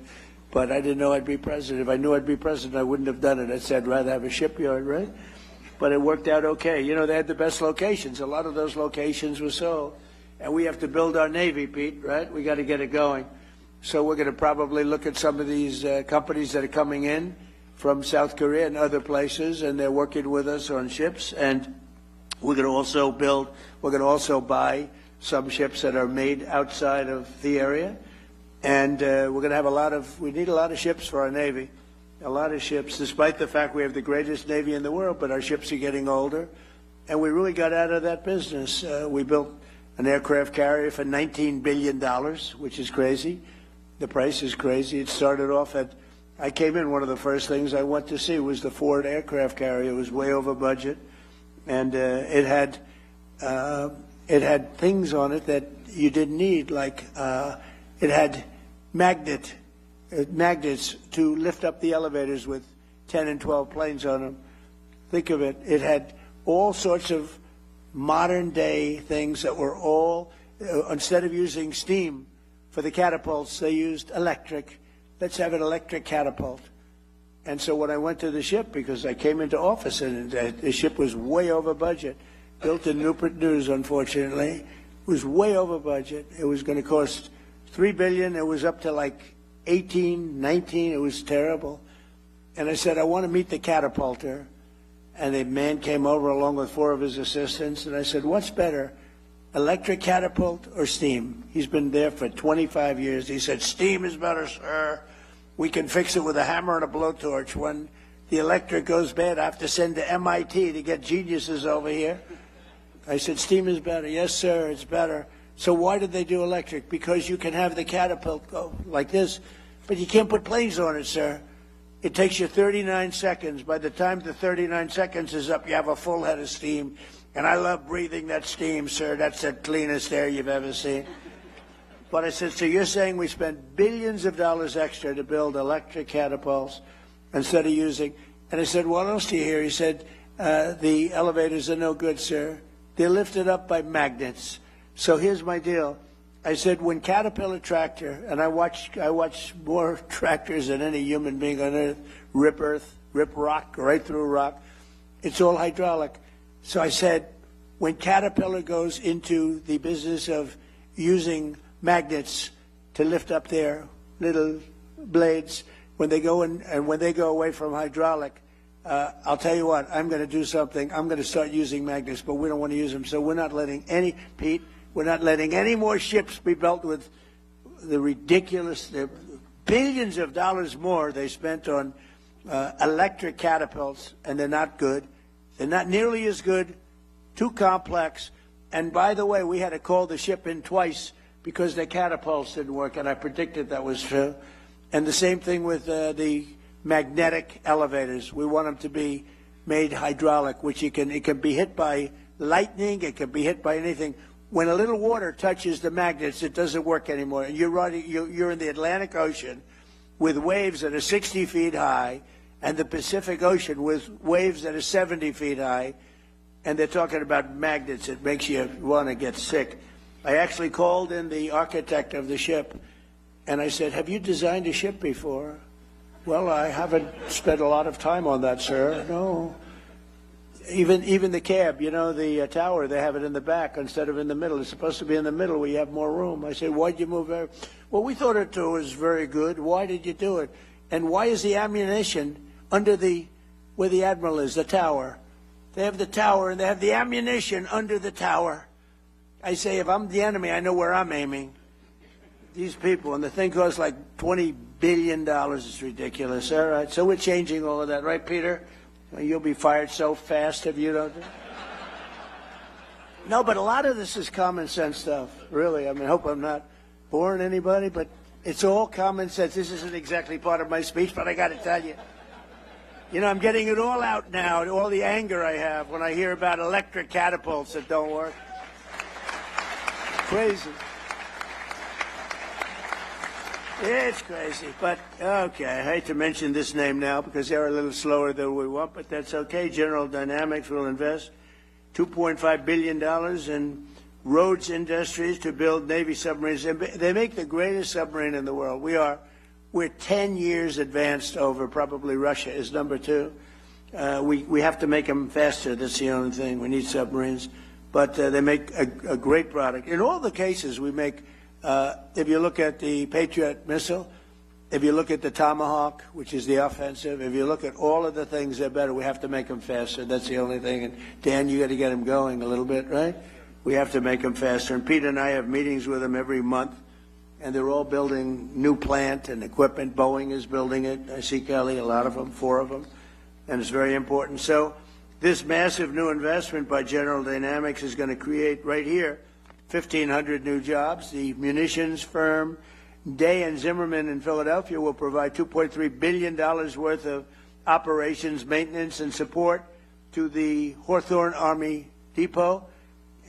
But I didn't know I'd be president. If I knew I'd be president, I wouldn't have done it. I said I'd rather have a shipyard, right? But it worked out okay. You know, they had the best locations. A lot of those locations were sold. And we have to build our Navy, Pete, right? We got to get it going. So we're going to probably look at some of these companies that are coming in from South Korea and other places, and they're working with us on ships. And we're going to also buy some ships that are made outside of the area. And we're going to have we need a lot of ships for our Navy, a lot of ships, despite the fact we have the greatest Navy in the world, but our ships are getting older. And we really got out of that business. We built an aircraft carrier for $19 billion, which is crazy. The price is crazy. It started off I came in, one of the first things I went to see was the Ford aircraft carrier. It was way over budget. And it had things on it that you didn't need, like it had magnets to lift up the elevators with 10 and 12 planes on them. Think of it. It had all sorts of modern day things that were all, instead of using steam for the catapults, they used electric. Let's have an electric catapult. And so when I went to the ship, because I came into office and the ship was way over budget, built in Newport News, unfortunately, it was way over budget. It was going to cost $3 billion. It was up to like 18, 19. It was terrible. And I said, I want to meet the catapulter. And a man came over along with 4 of his assistants. And I said, what's better, electric catapult or steam? He's been there for 25 years. He said, steam is better, sir. We can fix it with a hammer and a blowtorch. When the electric goes bad, I have to send to MIT to get geniuses over here. I said, steam is better. Yes, sir, it's better. So why did they do electric? Because you can have the catapult go like this, but you can't put planes on it, sir. It takes you 39 seconds. By the time the 39 seconds is up, you have a full head of steam. And I love breathing that steam, sir. That's the cleanest air you've ever seen. But I said, so you're saying we spent billions of dollars extra to build electric catapults instead of using... And I said, what else do you hear? He said, the elevators are no good, sir. They're lifted up by magnets. So here's my deal. I said, when Caterpillar tractor, and I watch more tractors than any human being on earth, rip rock, right through rock. It's all hydraulic. So I said, when Caterpillar goes into the business of using magnets to lift up their little blades, when they go in and when they go away from hydraulic, I'll tell you what, I'm going to do something. I'm going to start using magnets, but we don't want to use them. So we're not letting Pete, We're not letting any more ships be built with the ridiculous, the billions of dollars more they spent on electric catapults, and they're not good. They're not nearly as good, too complex. And by the way, we had to call the ship in twice because their catapults didn't work, and I predicted that was true. And the same thing with the magnetic elevators. We want them to be made hydraulic, which it can be hit by lightning, it can be hit by anything. When a little water touches the magnets, it doesn't work anymore. And you're in the Atlantic Ocean with waves that are 60 feet high, and the Pacific Ocean with waves that are 70 feet high, and they're talking about magnets. It makes you want to get sick. I actually called in the architect of the ship, and I said, have you designed a ship before? Well, I haven't spent a lot of time on that, sir. No. Even the cab, you know, the tower, they have it in the back instead of in the middle. It's supposed to be in the middle where you have more room. I said, why'd you move there? Well, we thought it was very good. Why did you do it? And why is the ammunition under where the admiral is, the tower? They have the tower, and they have the ammunition under the tower. I say, if I'm the enemy, I know where I'm aiming. These people, and the thing costs like $20 billion. It's ridiculous. All right, so we're changing all of that, right, Peter? You'll be fired so fast if you don't. No, but a lot of this is common sense stuff, really. I mean, I hope I'm not boring anybody, but it's all common sense. This isn't exactly part of my speech, but I got to tell you. You know, I'm getting it all out now, all the anger I have when I hear about electric catapults that don't work. Crazy. It's crazy, but okay. I hate to mention this name now because they're a little slower than we want, but that's okay. General Dynamics will invest $2.5 billion in Rhodes Industries to build Navy submarines. They make the greatest submarine in the world. We're 10 years advanced over probably Russia is number 2. We have to make them faster. That's the only thing. We need submarines, but they make a great product. In all the cases, we make. If you look at the Patriot missile, if you look at the Tomahawk, which is the offensive, if you look at all of the things, they're better. We have to make them faster. That's the only thing. And Dan, you got to get them going a little bit, right? We have to make them faster. And Peter and I have meetings with them every month, and they're all building new plant and equipment. Boeing is building it. I see Kelly, a lot of them, 4 of them, and it's very important. So this massive new investment by General Dynamics is going to create right here 1,500 new jobs. The munitions firm Day and Zimmerman in Philadelphia will provide $2.3 billion worth of operations, maintenance, and support to the Hawthorne Army Depot.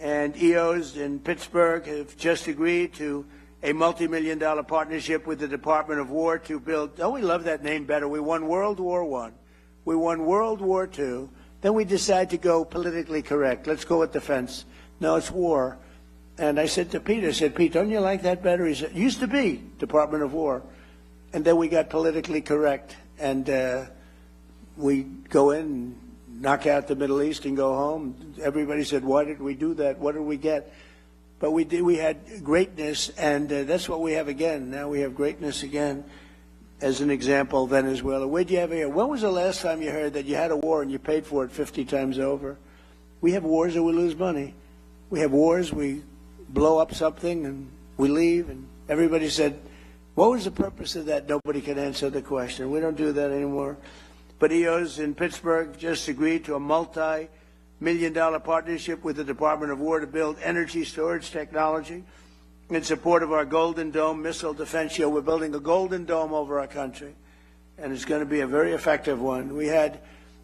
And EOS in Pittsburgh have just agreed to a multi-million-dollar partnership with the Department of War to build. Don't we love that name better? We won World War I. We won World War II. Then we decide to go politically correct. Let's go with defense. No, it's war. And I said to Peter, I said, Pete, don't you like that better? He said, it used to be Department of War. And then we got politically correct. And we go in and knock out the Middle East and go home. Everybody said, why did we do that? What did we get? But we did. We had greatness, and that's what we have again. Now we have greatness again. As an example, Venezuela. Where'd you have here? When was the last time you heard that you had a war and you paid for it 50 times over? We have wars and we lose money. We have wars, we blow up something and we leave, and everybody said, what was the purpose of that? Nobody can answer the question. We don't do that anymore. But EOS in Pittsburgh just agreed to a multi-million-dollar partnership with the Department of War to build energy storage technology in support of our Golden Dome missile defense shield. We're building a Golden Dome over our country, and it's going to be a very effective one. We had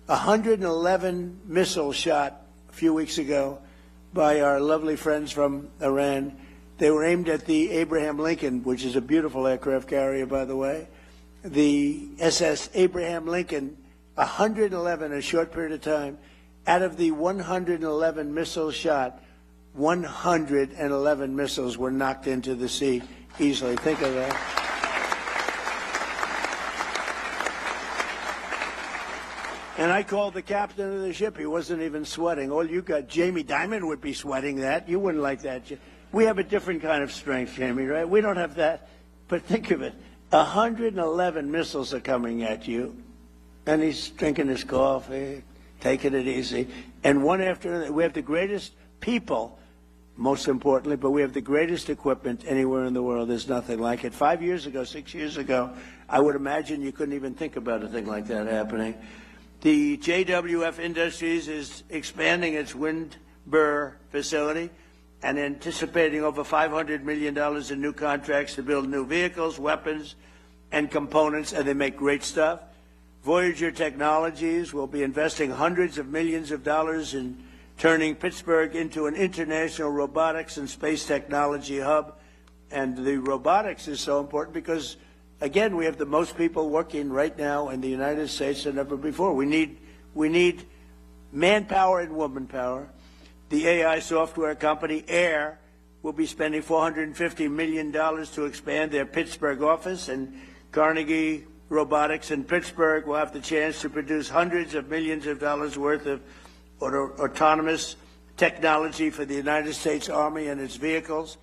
111 missiles shot a few weeks ago by our lovely friends from Iran. They were aimed at the Abraham Lincoln, which is a beautiful aircraft carrier, by the way. The SS Abraham Lincoln, 111 in a short period of time. Out of the 111 missiles shot, 111 missiles were knocked into the sea easily. Think of that. And I called the captain of the ship. He wasn't even sweating. All you got, Jamie Dimon would be sweating that. You wouldn't like that. We have a different kind of strength, Jamie, right? We don't have that. But think of it. 111 missiles are coming at you. And he's drinking his coffee, taking it easy. And one after another, we have the greatest people, most importantly, but we have the greatest equipment anywhere in the world. There's nothing like it. 5 years ago, 6 years ago, I would imagine you couldn't even think about a thing like that happening. The JWF Industries is expanding its Windber facility and anticipating over $500 million in new contracts to build new vehicles, weapons, and components, and they make great stuff. Voyager Technologies will be investing hundreds of millions of dollars in turning Pittsburgh into an international robotics and space technology hub. And the robotics is so important because, again, we have the most people working right now in the United States than ever before. We need manpower and woman power. The AI software company Air will be spending $450 million to expand their Pittsburgh office, and Carnegie Robotics in Pittsburgh will have the chance to produce hundreds of millions of dollars worth of autonomous technology for the United States Army and its vehicles.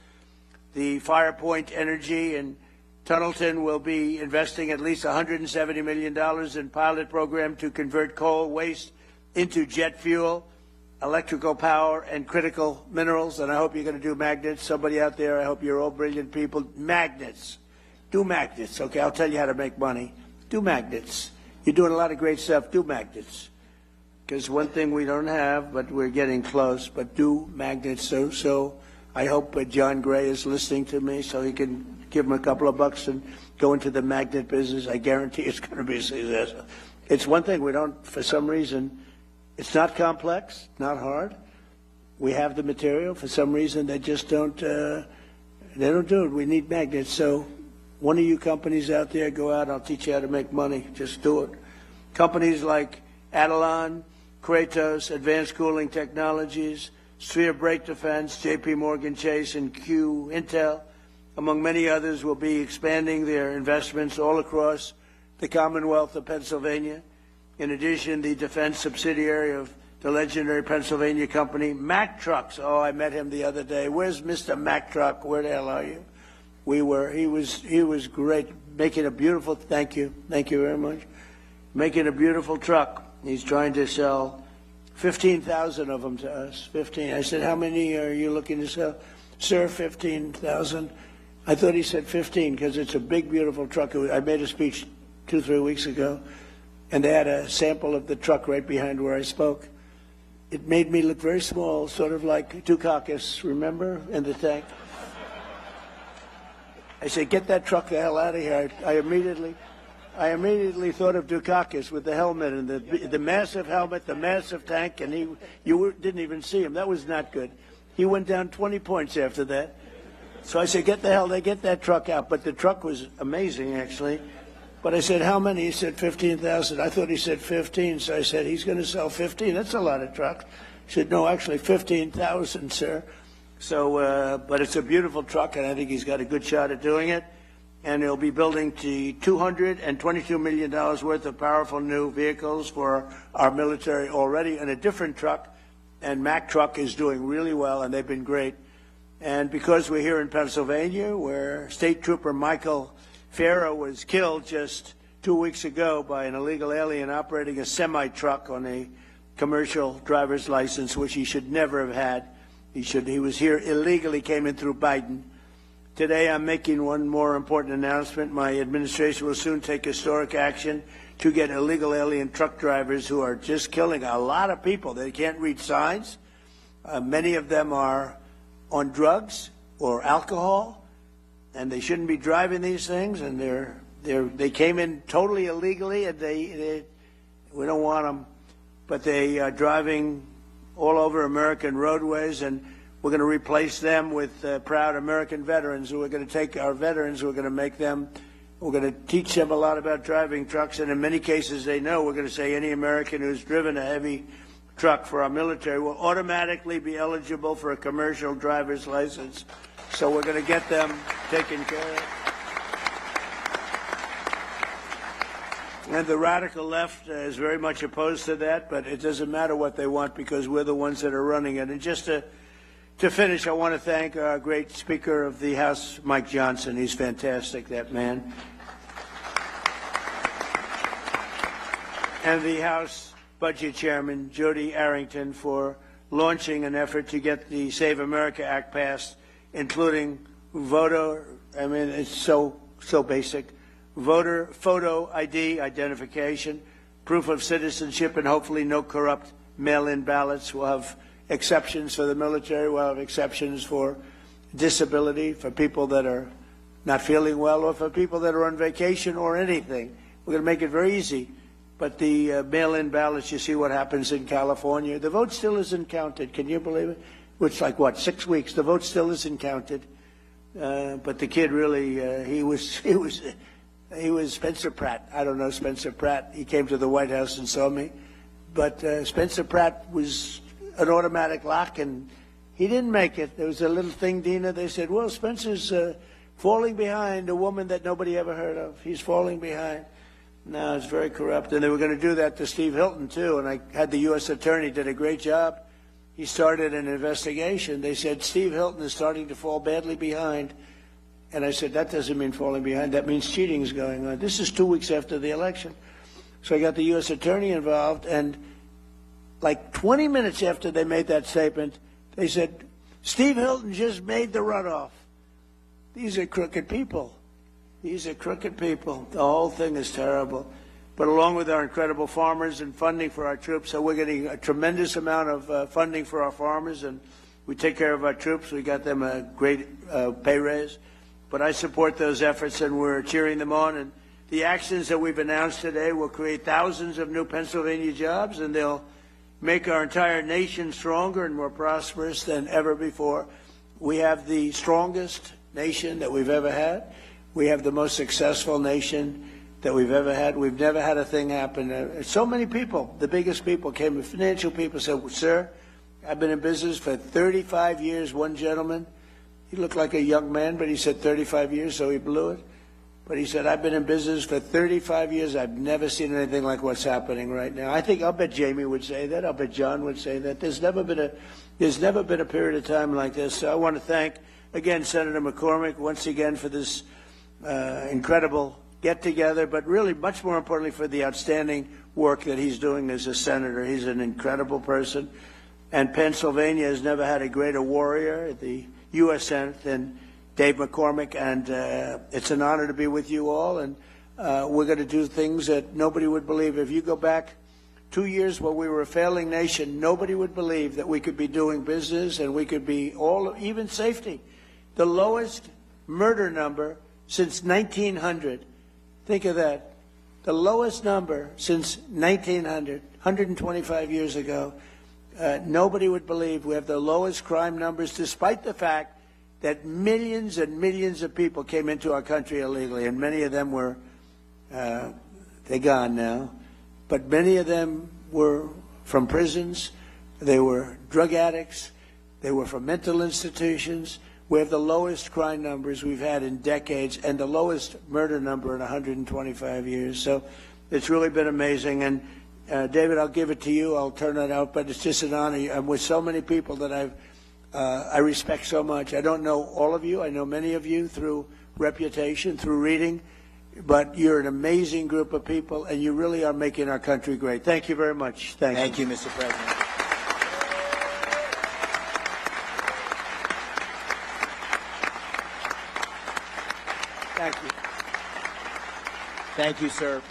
The Firepoint Energy in Tunnelton will be investing at least $170 million in pilot program to convert coal waste into jet fuel, electrical power, and critical minerals. And I hope you're going to do magnets. Somebody out there, I hope you're all brilliant people. Magnets. Do magnets, okay? I'll tell you how to make money. Do magnets. You're doing a lot of great stuff. Do magnets. Because one thing we don't have, but we're getting close, but do magnets. So I hope John Gray is listening to me so he can give him a couple of bucks and go into the magnet business. I guarantee it's going to be a success. It's one thing we don't, for some reason, it's not complex, not hard. We have the material. For some reason, they just don't do it. We need magnets. So one of you companies out there, go out, I'll teach you how to make money. Just do it. Companies like Adelon, Kratos, Advanced Cooling Technologies, Sphere Brake Defense, JP Morgan Chase, and Q Intel, among many others, will be expanding their investments all across the Commonwealth of Pennsylvania. In addition, the defense subsidiary of the legendary Pennsylvania company, Mack Trucks. Oh, I met him the other day. Where's Mr. Mack Truck? Where the hell are you? He was great, making a beautiful, thank you very much, making a beautiful truck. He's trying to sell 15,000 of them to us, 15. I said, how many are you looking to sell? Sir, 15,000. I thought he said 15 because it's a big, beautiful truck. I made a speech 2-3 weeks ago, and they had a sample of the truck right behind where I spoke. It made me look very small, sort of like Dukakis, remember, in the tank? I said, get that truck the hell out of here. I immediately thought of Dukakis with the helmet and the massive helmet, the massive tank, and you didn't even see him. That was not good. He went down 20 points after that. So I said, get that truck out. But the truck was amazing, actually. But I said, how many? He said 15,000. I thought he said 15, so I said, he's going to sell 15. That's a lot of trucks. He said, no, actually 15,000, sir. So, but it's a beautiful truck, and I think he's got a good shot at doing it. And he'll be building $222 million worth of powerful new vehicles for our military already in a different truck. And Mack Truck is doing really well, and they've been great. And because we're here in Pennsylvania, where State Trooper Michael Farrow was killed just 2 weeks ago by an illegal alien operating a semi-truck on a commercial driver's license, which he should never have had. He was here illegally, came in through Biden. Today I'm making one more important announcement. My administration will soon take historic action to get illegal alien truck drivers who are just killing a lot of people. They can't read signs. Many of them are on drugs or alcohol, and they shouldn't be driving these things, and they came in totally illegally, and we don't want them, but they are driving all over American roadways, and we're going to replace them with proud American veterans who are going to take our veterans, we're going to make them, we're going to teach them a lot about driving trucks, and in many cases they know. We're going to say any American who's driven a heavy truck for our military will automatically be eligible for a commercial driver's license. So we're going to get them taken care of. And the radical left is very much opposed to that, but it doesn't matter what they want because we're the ones that are running it. And just to finish, I want to thank our great Speaker of the House, Mike Johnson. He's fantastic, that man. And the House Budget Chairman, Jody Arrington, for launching an effort to get the Save America Act passed, including voter, I mean, it's so basic, voter photo ID identification, proof of citizenship, and hopefully no corrupt mail-in ballots. We'll have exceptions for the military. We'll have exceptions for disability, for people that are not feeling well, or for people that are on vacation or anything. We're going to make it very easy. But the mail-in ballots, you see what happens in California. The vote still isn't counted. Can you believe it? It's like, what, 6 weeks. The vote still isn't counted. But the kid really, he was Spencer Pratt. I don't know Spencer Pratt. He came to the White House and saw me. But Spencer Pratt was an automatic lock, and he didn't make it. There was a little thing, Dina. They said, well, Spencer's falling behind a woman that nobody ever heard of. He's falling behind. No, it's very corrupt. And they were going to do that to Steve Hilton, too. And I had the U.S. attorney, did a great job. He started an investigation. They said, Steve Hilton is starting to fall badly behind. And I said, that doesn't mean falling behind. That means cheating is going on. This is 2 weeks after the election. So I got the U.S. attorney involved. And like 20 minutes after they made that statement, they said, Steve Hilton just made the runoff. These are crooked people. These are crooked people. The whole thing is terrible. But along with our incredible farmers and funding for our troops, so we're getting a tremendous amount of funding for our farmers, and we take care of our troops. We got them a great pay raise. But I support those efforts, and we're cheering them on. And the actions that we've announced today will create thousands of new Pennsylvania jobs, and they'll make our entire nation stronger and more prosperous than ever before. We have the strongest nation that we've ever had. We have the most successful nation that we've ever had. We've never had a thing happen. So many people, the biggest people came, financial people said, sir, I've been in business for 35 years. One gentleman, he looked like a young man, but he said 35 years, so he blew it. But he said, I've been in business for 35 years. I've never seen anything like what's happening right now. I'll bet Jamie would say that. I'll bet John would say that. There's never been a period of time like this. So I want to thank, again, Senator McCormick, once again, for this incredible get-together, but really, much more importantly, for the outstanding work that he's doing as a senator. He's an incredible person. And Pennsylvania has never had a greater warrior at the U.S. Senate than Dave McCormick, and it's an honor to be with you all, and we're going to do things that nobody would believe. If you go back 2 years while we were a failing nation, nobody would believe that we could be doing business and we could be even safety. The lowest murder number since 1900. Think of that. The lowest number since 1900, 125 years ago. Nobody would believe we have the lowest crime numbers, despite the fact that millions and millions of people came into our country illegally, and many of them were, they're gone now, but many of them were from prisons, they were drug addicts, they were from mental institutions. We have the lowest crime numbers we've had in decades and the lowest murder number in 125 years. So it's really been amazing. And David, I'll give it to you. I'll turn it out, but it's just an honor. I'm with so many people that I respect so much. I don't know all of you. I know many of you through reputation, through reading, but you're an amazing group of people, and you really are making our country great. Thank you very much. Thank you, Mr. President. Thank you. Thank you, sir.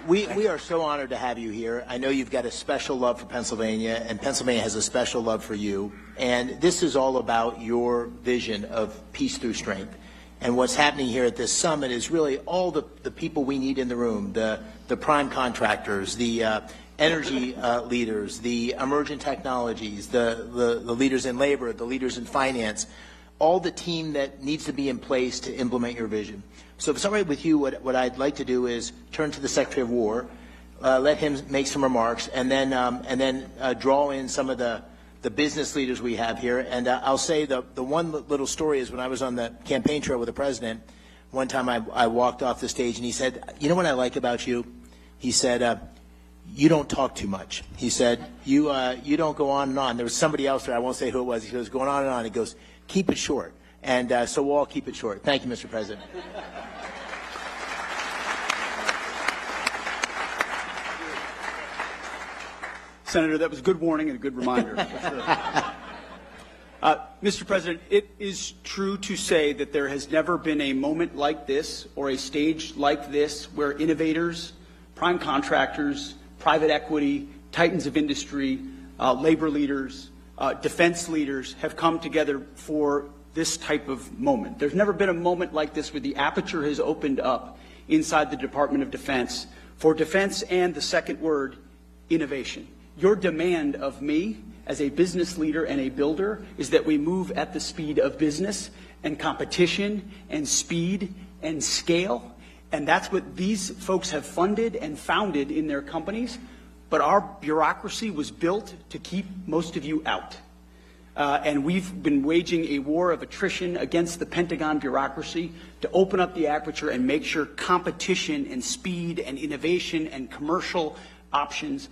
We are so honored to have you here. I know you've got a special love for Pennsylvania, and Pennsylvania has a special love for you. And this is all about your vision of peace through strength. And what's happening here at this summit is really all the people we need in the room, the prime contractors, the energy leaders, the emergent technologies, the leaders in labor, the leaders in finance, all the team that needs to be in place to implement your vision. So if it's all right with you, what I'd like to do is turn to the Secretary of War, let him make some remarks, and then draw in some of the business leaders we have here. And I'll say the one little story is when I was on the campaign trail with the President, one time I walked off the stage and he said, you know what I like about you? He said, you don't talk too much. He said, you don't go on and on. There was somebody else there, I won't say who it was, he goes, going on and on. He goes, keep it short. And so we'll all keep it short. Thank you, Mr. President. Senator, that was a good warning and a good reminder. For sure. Mr. President, it is true to say that there has never been a moment like this or a stage like this where innovators, prime contractors, private equity, titans of industry, labor leaders, defense leaders have come together for this type of moment. There's never been a moment like this where the aperture has opened up inside the Department of Defense for defense and the second word, innovation. Your demand of me as a business leader and a builder is that we move at the speed of business and competition and speed and scale. And that's what these folks have funded and founded in their companies. But our bureaucracy was built to keep most of you out. And we've been waging a war of attrition against the Pentagon bureaucracy to open up the aperture and make sure competition and speed and innovation and commercial options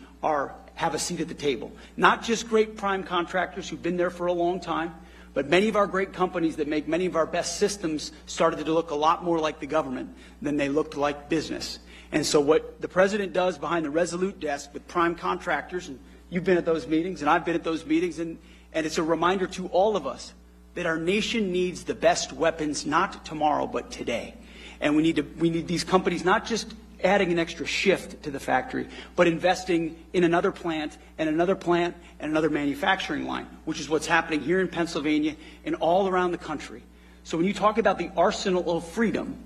have a seat at the table. Not just great prime contractors who've been there for a long time, but many of our great companies that make many of our best systems started to look a lot more like the government than they looked like business. And so what the President does behind the Resolute desk with prime contractors, and you've been at those meetings and I've been at those meetings, and it's a reminder to all of us that our nation needs the best weapons, not tomorrow, but today. And we need these companies not just adding an extra shift to the factory, but investing in another plant and another plant and another manufacturing line, which is what's happening here in Pennsylvania and all around the country. So when you talk about the arsenal of freedom,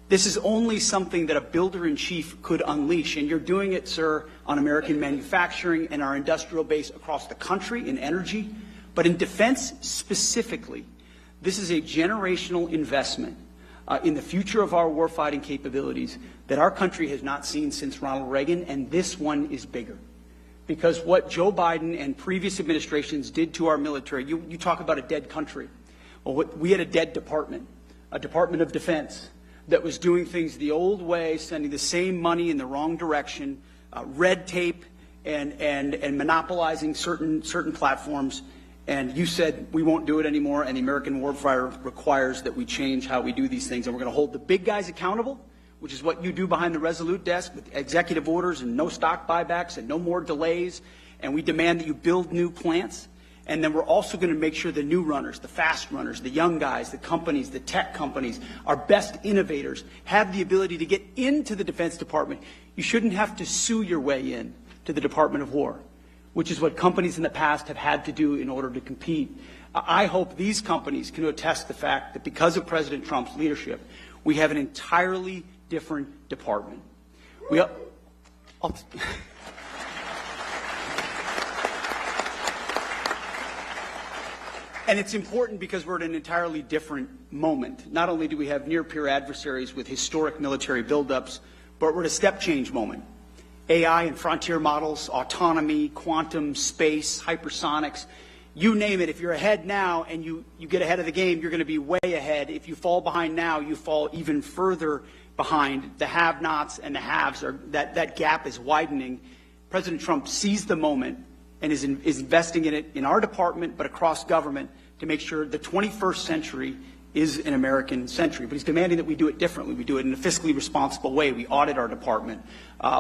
this is only something that a builder-in-chief could unleash, and you're doing it, sir, on American manufacturing and our industrial base across the country in energy. But in defense specifically, this is a generational investment in the future of our warfighting capabilities that our country has not seen since Ronald Reagan, and this one is bigger. Because what Joe Biden and previous administrations did to our military, you talk about a dead country. Well, we had a dead department, a Department of Defense, that was doing things the old way, sending the same money in the wrong direction, red tape, and monopolizing certain platforms. And you said we won't do it anymore, and the American warfighter requires that we change how we do these things. And we're going to hold the big guys accountable, which is what you do behind the Resolute desk with executive orders and no stock buybacks and no more delays. And we demand that you build new plants. And then we're also going to make sure the new runners, the fast runners, the young guys, the companies, the tech companies, our best innovators have the ability to get into the Defense Department. You shouldn't have to sue your way in to the Department of War, which is what companies in the past have had to do in order to compete. I hope these companies can attest the fact that because of President Trump's leadership, we have an entirely different department. And it's important because we're at an entirely different moment. Not only do we have near-peer adversaries with historic military buildups, but we're at a step-change moment. AI and frontier models, autonomy, quantum, space, hypersonics, you name it. If you're ahead now and you get ahead of the game, you're going to be way ahead. If you fall behind now, you fall even further behind. The have-nots and the haves, that gap is widening. President Trump sees the moment and is investing in it in our department, but across government, to make sure the 21st century is an American century. But he's demanding that we do it differently. We do it in a fiscally responsible way. We audit our department.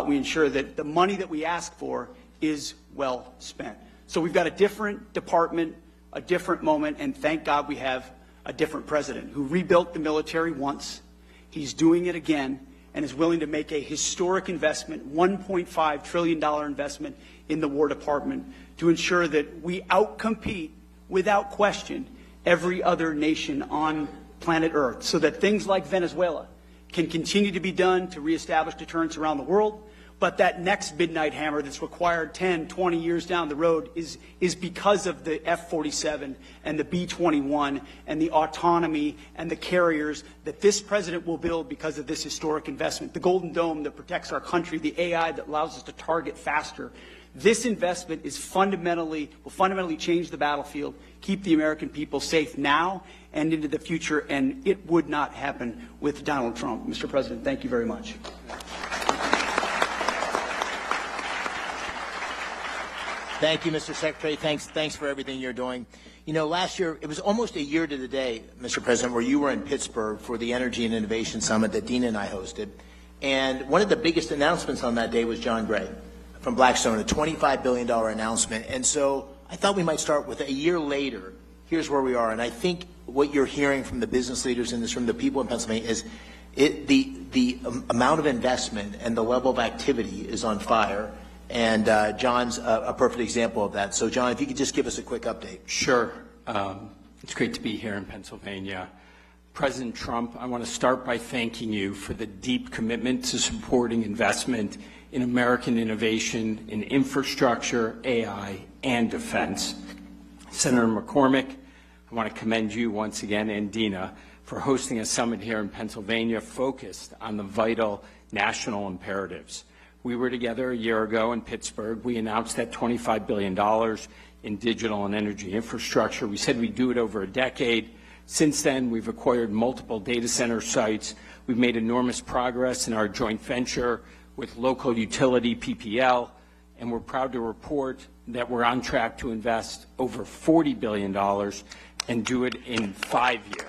We ensure that the money that we ask for is well spent. So we've got a different department, a different moment, and thank God we have a different president who rebuilt the military once. He's doing it again and is willing to make a historic investment, $1.5 trillion investment in the War Department to ensure that we outcompete, without question, every other nation on planet Earth, so that things like Venezuela can continue to be done to reestablish deterrence around the world. But that next midnight hammer that's required 10, 20 years down the road is because of the F-47 and the B-21 and the autonomy and the carriers that this president will build because of this historic investment. The Golden Dome that protects our country, the AI that allows us to target faster. This investment will fundamentally change the battlefield, keep the American people safe now and into the future, and it would not happen with Donald Trump. Mr. President, thank you very much. Thank you, Mr. Secretary. Thanks for everything you're doing. You know, last year, it was almost a year to the day, Mr. President, where you were in Pittsburgh for the Energy and Innovation Summit that Dina and I hosted. And one of the biggest announcements on that day was John Gray, from Blackstone, a $25 billion announcement. And so I thought we might start with a year later, here's where we are. And I think what you're hearing from the business leaders in this room, the people in Pennsylvania, is the amount of investment and the level of activity is on fire. And John's a perfect example of that. So John, if you could just give us a quick update. Sure. It's great to be here in Pennsylvania. President Trump, I want to start by thanking you for the deep commitment to supporting investment in American innovation in infrastructure, AI, and defense. Senator McCormick, I want to commend you once again, and Dina, for hosting a summit here in Pennsylvania focused on the vital national imperatives. We were together a year ago in Pittsburgh. We announced that $25 billion in digital and energy infrastructure. We said we'd do it over a decade. Since then, we've acquired multiple data center sites. We've made enormous progress in our joint venture with local utility PPL, and we're proud to report that we're on track to invest over $40 billion and do it in 5 years.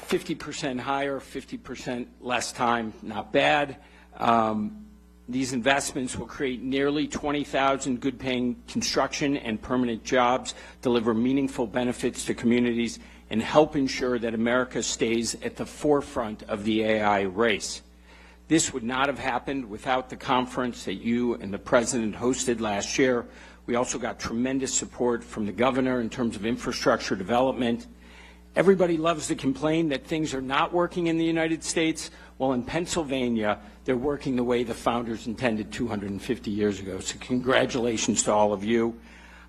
$50 higher, 50% less time, not bad. These investments will create nearly 20,000 good-paying construction and permanent jobs, deliver meaningful benefits to communities, and help ensure that America stays at the forefront of the AI race. This would not have happened without the conference that you and the President hosted last year. We also got tremendous support from the governor in terms of infrastructure development. Everybody loves to complain that things are not working in the United States. Well, in Pennsylvania, they're working the way the founders intended 250 years ago. So congratulations to all of you.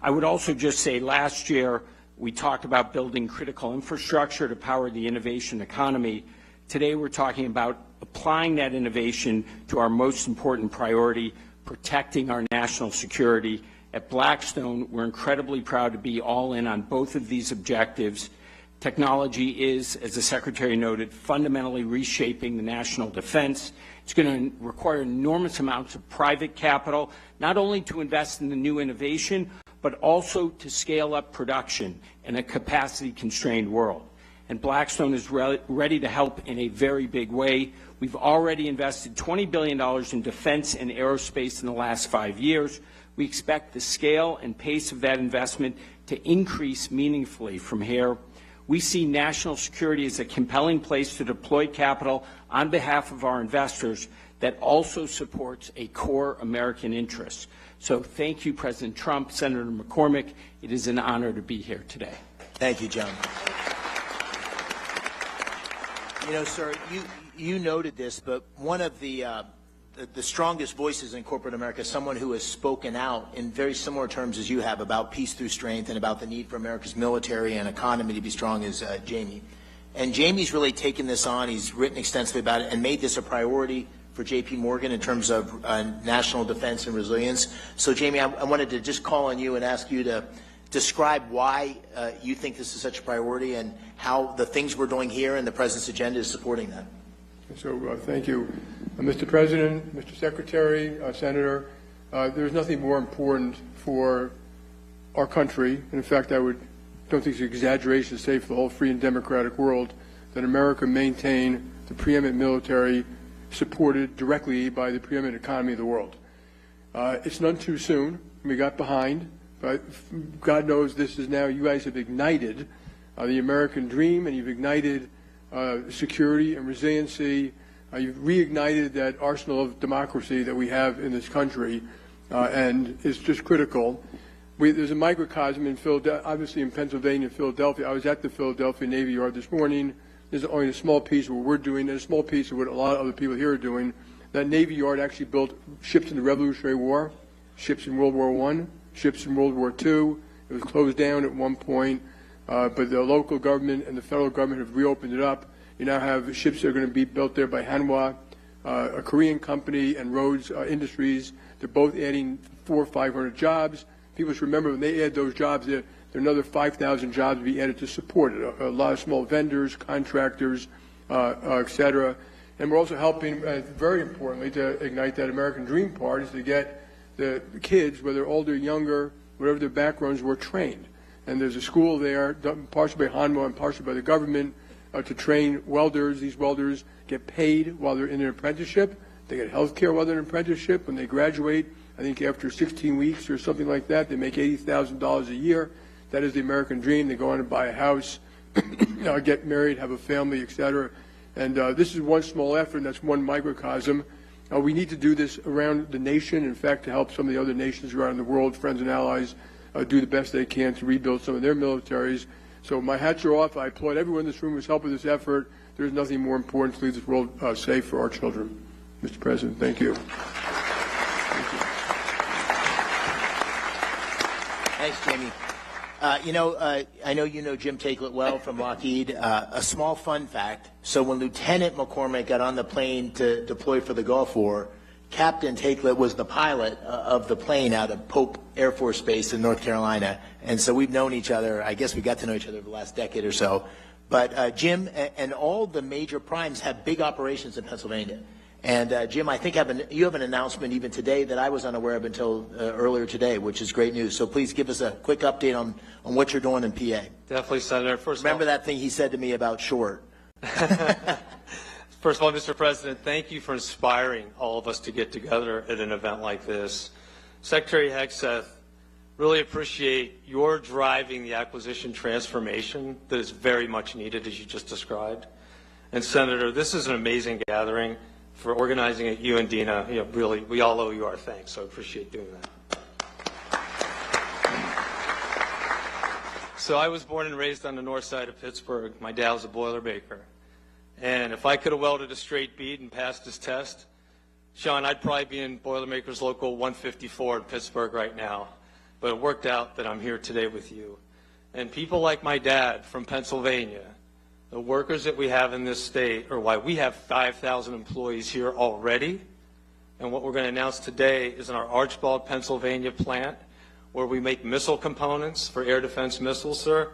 I would also just say last year, we talked about building critical infrastructure to power the innovation economy. Today, we're talking about applying that innovation to our most important priority, protecting our national security. At Blackstone, we're incredibly proud to be all in on both of these objectives. Technology is, as the Secretary noted, fundamentally reshaping the national defense. It's going to require enormous amounts of private capital, not only to invest in the new innovation, but also to scale up production in a capacity-constrained world. And Blackstone is ready to help in a very big way. We've already invested $20 billion in defense and aerospace in the last 5 years. We expect the scale and pace of that investment to increase meaningfully from here. We see national security as a compelling place to deploy capital on behalf of our investors that also supports a core American interest. So thank you, President Trump, Senator McCormick. It is an honor to be here today. Thank you, John. You know, sir, you noted this, but one of the strongest voices in corporate America, someone who has spoken out in very similar terms as you have about peace through strength and about the need for America's military and economy to be strong, is Jamie. And Jamie's really taken this on. He's written extensively about it and made this a priority for J.P. Morgan in terms of national defense and resilience. So, Jamie, I wanted to just call on you and ask you to describe why you think this is such a priority and how the things we're doing here and the President's agenda is supporting that. So thank you. Mr. President, Mr. Secretary, Senator, there's nothing more important for our country, and in fact don't think it's an exaggeration to say for the whole free and democratic world, that America maintain the preeminent military supported directly by the preeminent economy of the world. It's none too soon. We got behind, but God knows this is now, you guys have ignited the American dream, and you've ignited security and resiliency. You've reignited that arsenal of democracy that we have in this country, and it's just critical. There's a microcosm in Philadelphia, obviously in Pennsylvania, Philadelphia. I was at the Philadelphia Navy Yard this morning. There's only a small piece of what we're doing, and a small piece of what a lot of other people here are doing. That Navy Yard actually built ships in the Revolutionary War, ships in World War I, ships in World War II. It was closed down at one point. But the local government and the federal government have reopened it up. You now have ships that are going to be built there by Hanwha, a Korean company, and Rhodes Industries. They're both adding 400 or 500 jobs. People should remember when they add those jobs, there are another 5,000 jobs to be added to support it. A lot of small vendors, contractors, et cetera. And we're also helping, very importantly, to ignite that American dream part, is to get the kids, whether older, younger, whatever their backgrounds were, trained. And there's a school there, partially by Hanwha and partially by the government, to train welders. These welders get paid while they're in an apprenticeship. They get health care while they're in an apprenticeship. When they graduate, I think after 16 weeks or something like that, they make $80,000 a year. That is the American dream. They go on and buy a house, get married, have a family, etc. And this is one small effort, and that's one microcosm. We need to do this around the nation, in fact, to help some of the other nations around the world, friends and allies, do the best they can to rebuild some of their militaries. So my hats are off. I applaud everyone in this room who's helped with this effort. There's nothing more important to leave this world safe for our children. Mr. President, thank you. Thanks, Jamie. I know you know Jim Takelet well from Lockheed. A small fun fact, so when Lieutenant McCormick got on the plane to deploy for the Gulf War, Captain Takelet was the pilot of the plane out of Pope Air Force Base in North Carolina. And so we've known each other, I guess we got to know each other the last decade or so. But Jim and all the major primes have big operations in Pennsylvania. And Jim, I think you have an announcement even today that I was unaware of until earlier today, which is great news. So please give us a quick update on what you're doing in PA. Definitely, Senator. Remember that thing he said to me about short. First of all, Mr. President, thank you for inspiring all of us to get together at an event like this. Secretary Hegseth, really appreciate your driving the acquisition transformation that is very much needed, as you just described. And Senator, this is an amazing gathering. For organizing it, you and Dina, really, we all owe you our thanks, so I appreciate doing that. So I was born and raised on the north side of Pittsburgh. My dad was a Boilermaker. And if I could have welded a straight bead and passed his test, Sean, I'd probably be in Boilermakers Local 154 in Pittsburgh right now. But it worked out that I'm here today with you. And people like my dad from Pennsylvania, the workers that we have in this state are why we have 5,000 employees here already. And what we're going to announce today is in our Archbald, Pennsylvania plant, where we make missile components for air defense missiles, sir.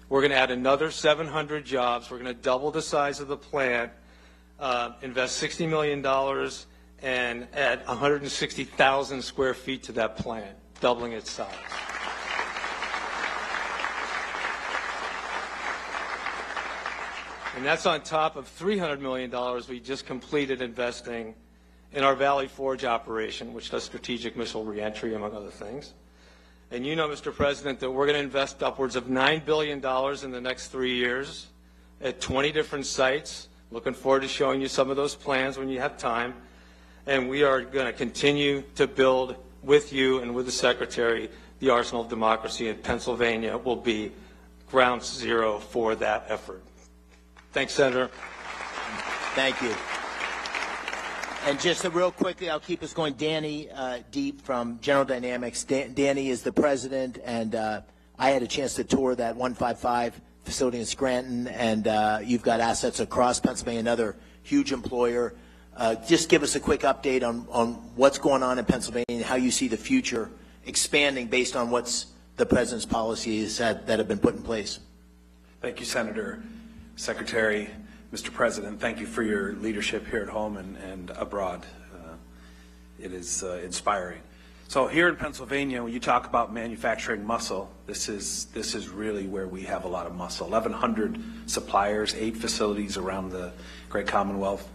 We're going to add another 700 jobs. We're going to double the size of the plant, invest $60 million, and add 160,000 square feet to that plant, doubling its size. And that's on top of $300 million we just completed investing in our Valley Forge operation, which does strategic missile reentry, among other things. And you know, Mr. President, that we're going to invest upwards of $9 billion in the next 3 years at 20 different sites. Looking forward to showing you some of those plans when you have time. And we are going to continue to build with you and with the Secretary the arsenal of democracy, and Pennsylvania will be ground zero for that effort. Thanks, Senator. Thank you. And just real quickly, I'll keep us going. Danny Deep from General Dynamics. Danny is the president, and I had a chance to tour that 155 facility in Scranton, and you've got assets across Pennsylvania, another huge employer. Just give us a quick update on what's going on in Pennsylvania and how you see the future expanding based on what's the president's policies that have been put in place. Thank you, Senator. Secretary, Mr. President, thank you for your leadership here at home and abroad. It is inspiring. So here in Pennsylvania, when you talk about manufacturing muscle, this is really where we have a lot of muscle. 1,100 suppliers, 8 facilities around the Great Commonwealth.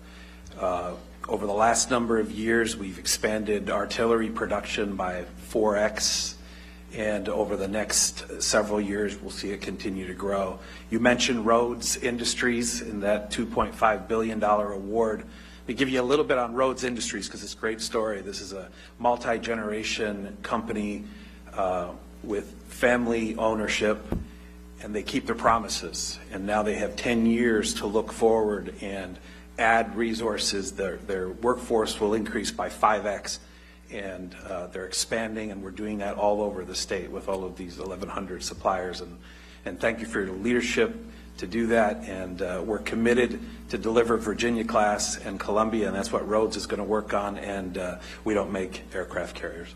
Over the last number of years, we've expanded artillery production by 4x. And over the next several years, we'll see it continue to grow. You mentioned Rhodes Industries in that $2.5 billion award. Let me give you a little bit on Rhodes Industries because it's a great story. This is a multi-generation company with family ownership, and they keep their promises. And now they have 10 years to look forward and add resources. Their workforce will increase by 5x. And they're expanding, and we're doing that all over the state with all of these 1,100 suppliers. And thank you for your leadership to do that. And we're committed to deliver Virginia-class and Columbia, and that's what Rhodes is going to work on. And we don't make aircraft carriers.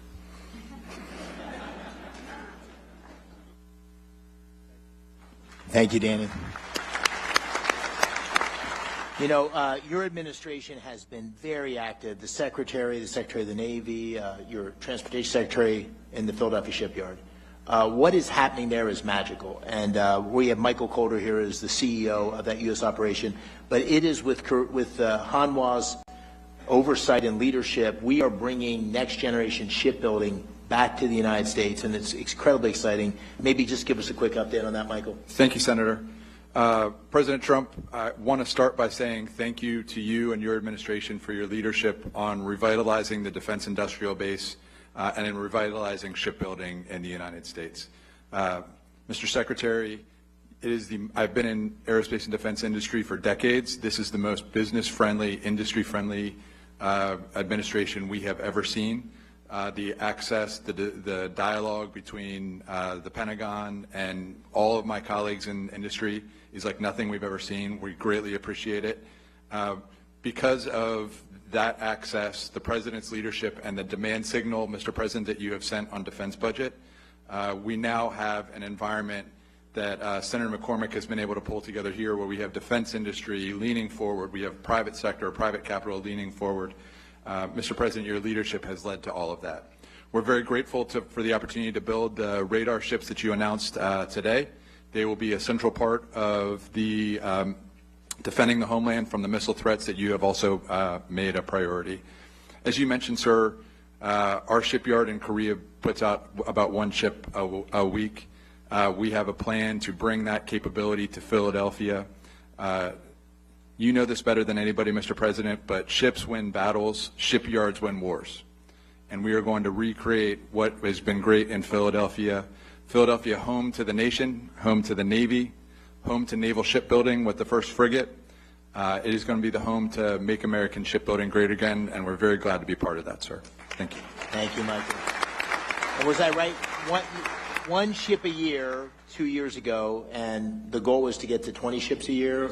Thank you, Danny. You know, your administration has been very active. The Secretary of the Navy, your Transportation Secretary in the Philadelphia shipyard. What is happening there is magical, and we have Michael Calder here as the CEO of that U.S. operation. But it is with Hanwha's oversight and leadership, we are bringing next generation shipbuilding back to the United States, and it's incredibly exciting. Maybe just give us a quick update on that, Michael. Thank you, Senator. President Trump, I want to start by saying thank you to you and your administration for your leadership on revitalizing the defense industrial base and in revitalizing shipbuilding in the United States. Mr. Secretary, I've been in aerospace and defense industry for decades. This is the most business-friendly, industry-friendly administration we have ever seen. The access, the dialogue between the Pentagon and all of my colleagues in industry is like nothing we've ever seen. We greatly appreciate it. Because of that access, the President's leadership, and the demand signal, Mr. President, that you have sent on defense budget, we now have an environment that Senator McCormick has been able to pull together here where we have defense industry leaning forward, we have private sector, private capital leaning forward. Mr. President, your leadership has led to all of that. We're very grateful for the opportunity to build the radar ships that you announced today. They will be a central part of the defending the homeland from the missile threats that you have also made a priority. As you mentioned, sir, our shipyard in Korea puts out about one ship a week. We have a plan to bring that capability to Philadelphia. You know this better than anybody, Mr. President, but ships win battles, shipyards win wars. And we are going to recreate what has been great in Philadelphia. Philadelphia, home to the nation, home to the Navy, home to naval shipbuilding with the first frigate. It is going to be the home to make American shipbuilding great again, and we're very glad to be part of that, sir. Thank you. Thank you, Michael. And was I right? One ship a year 2 years ago, and the goal was to get to 20 ships a year?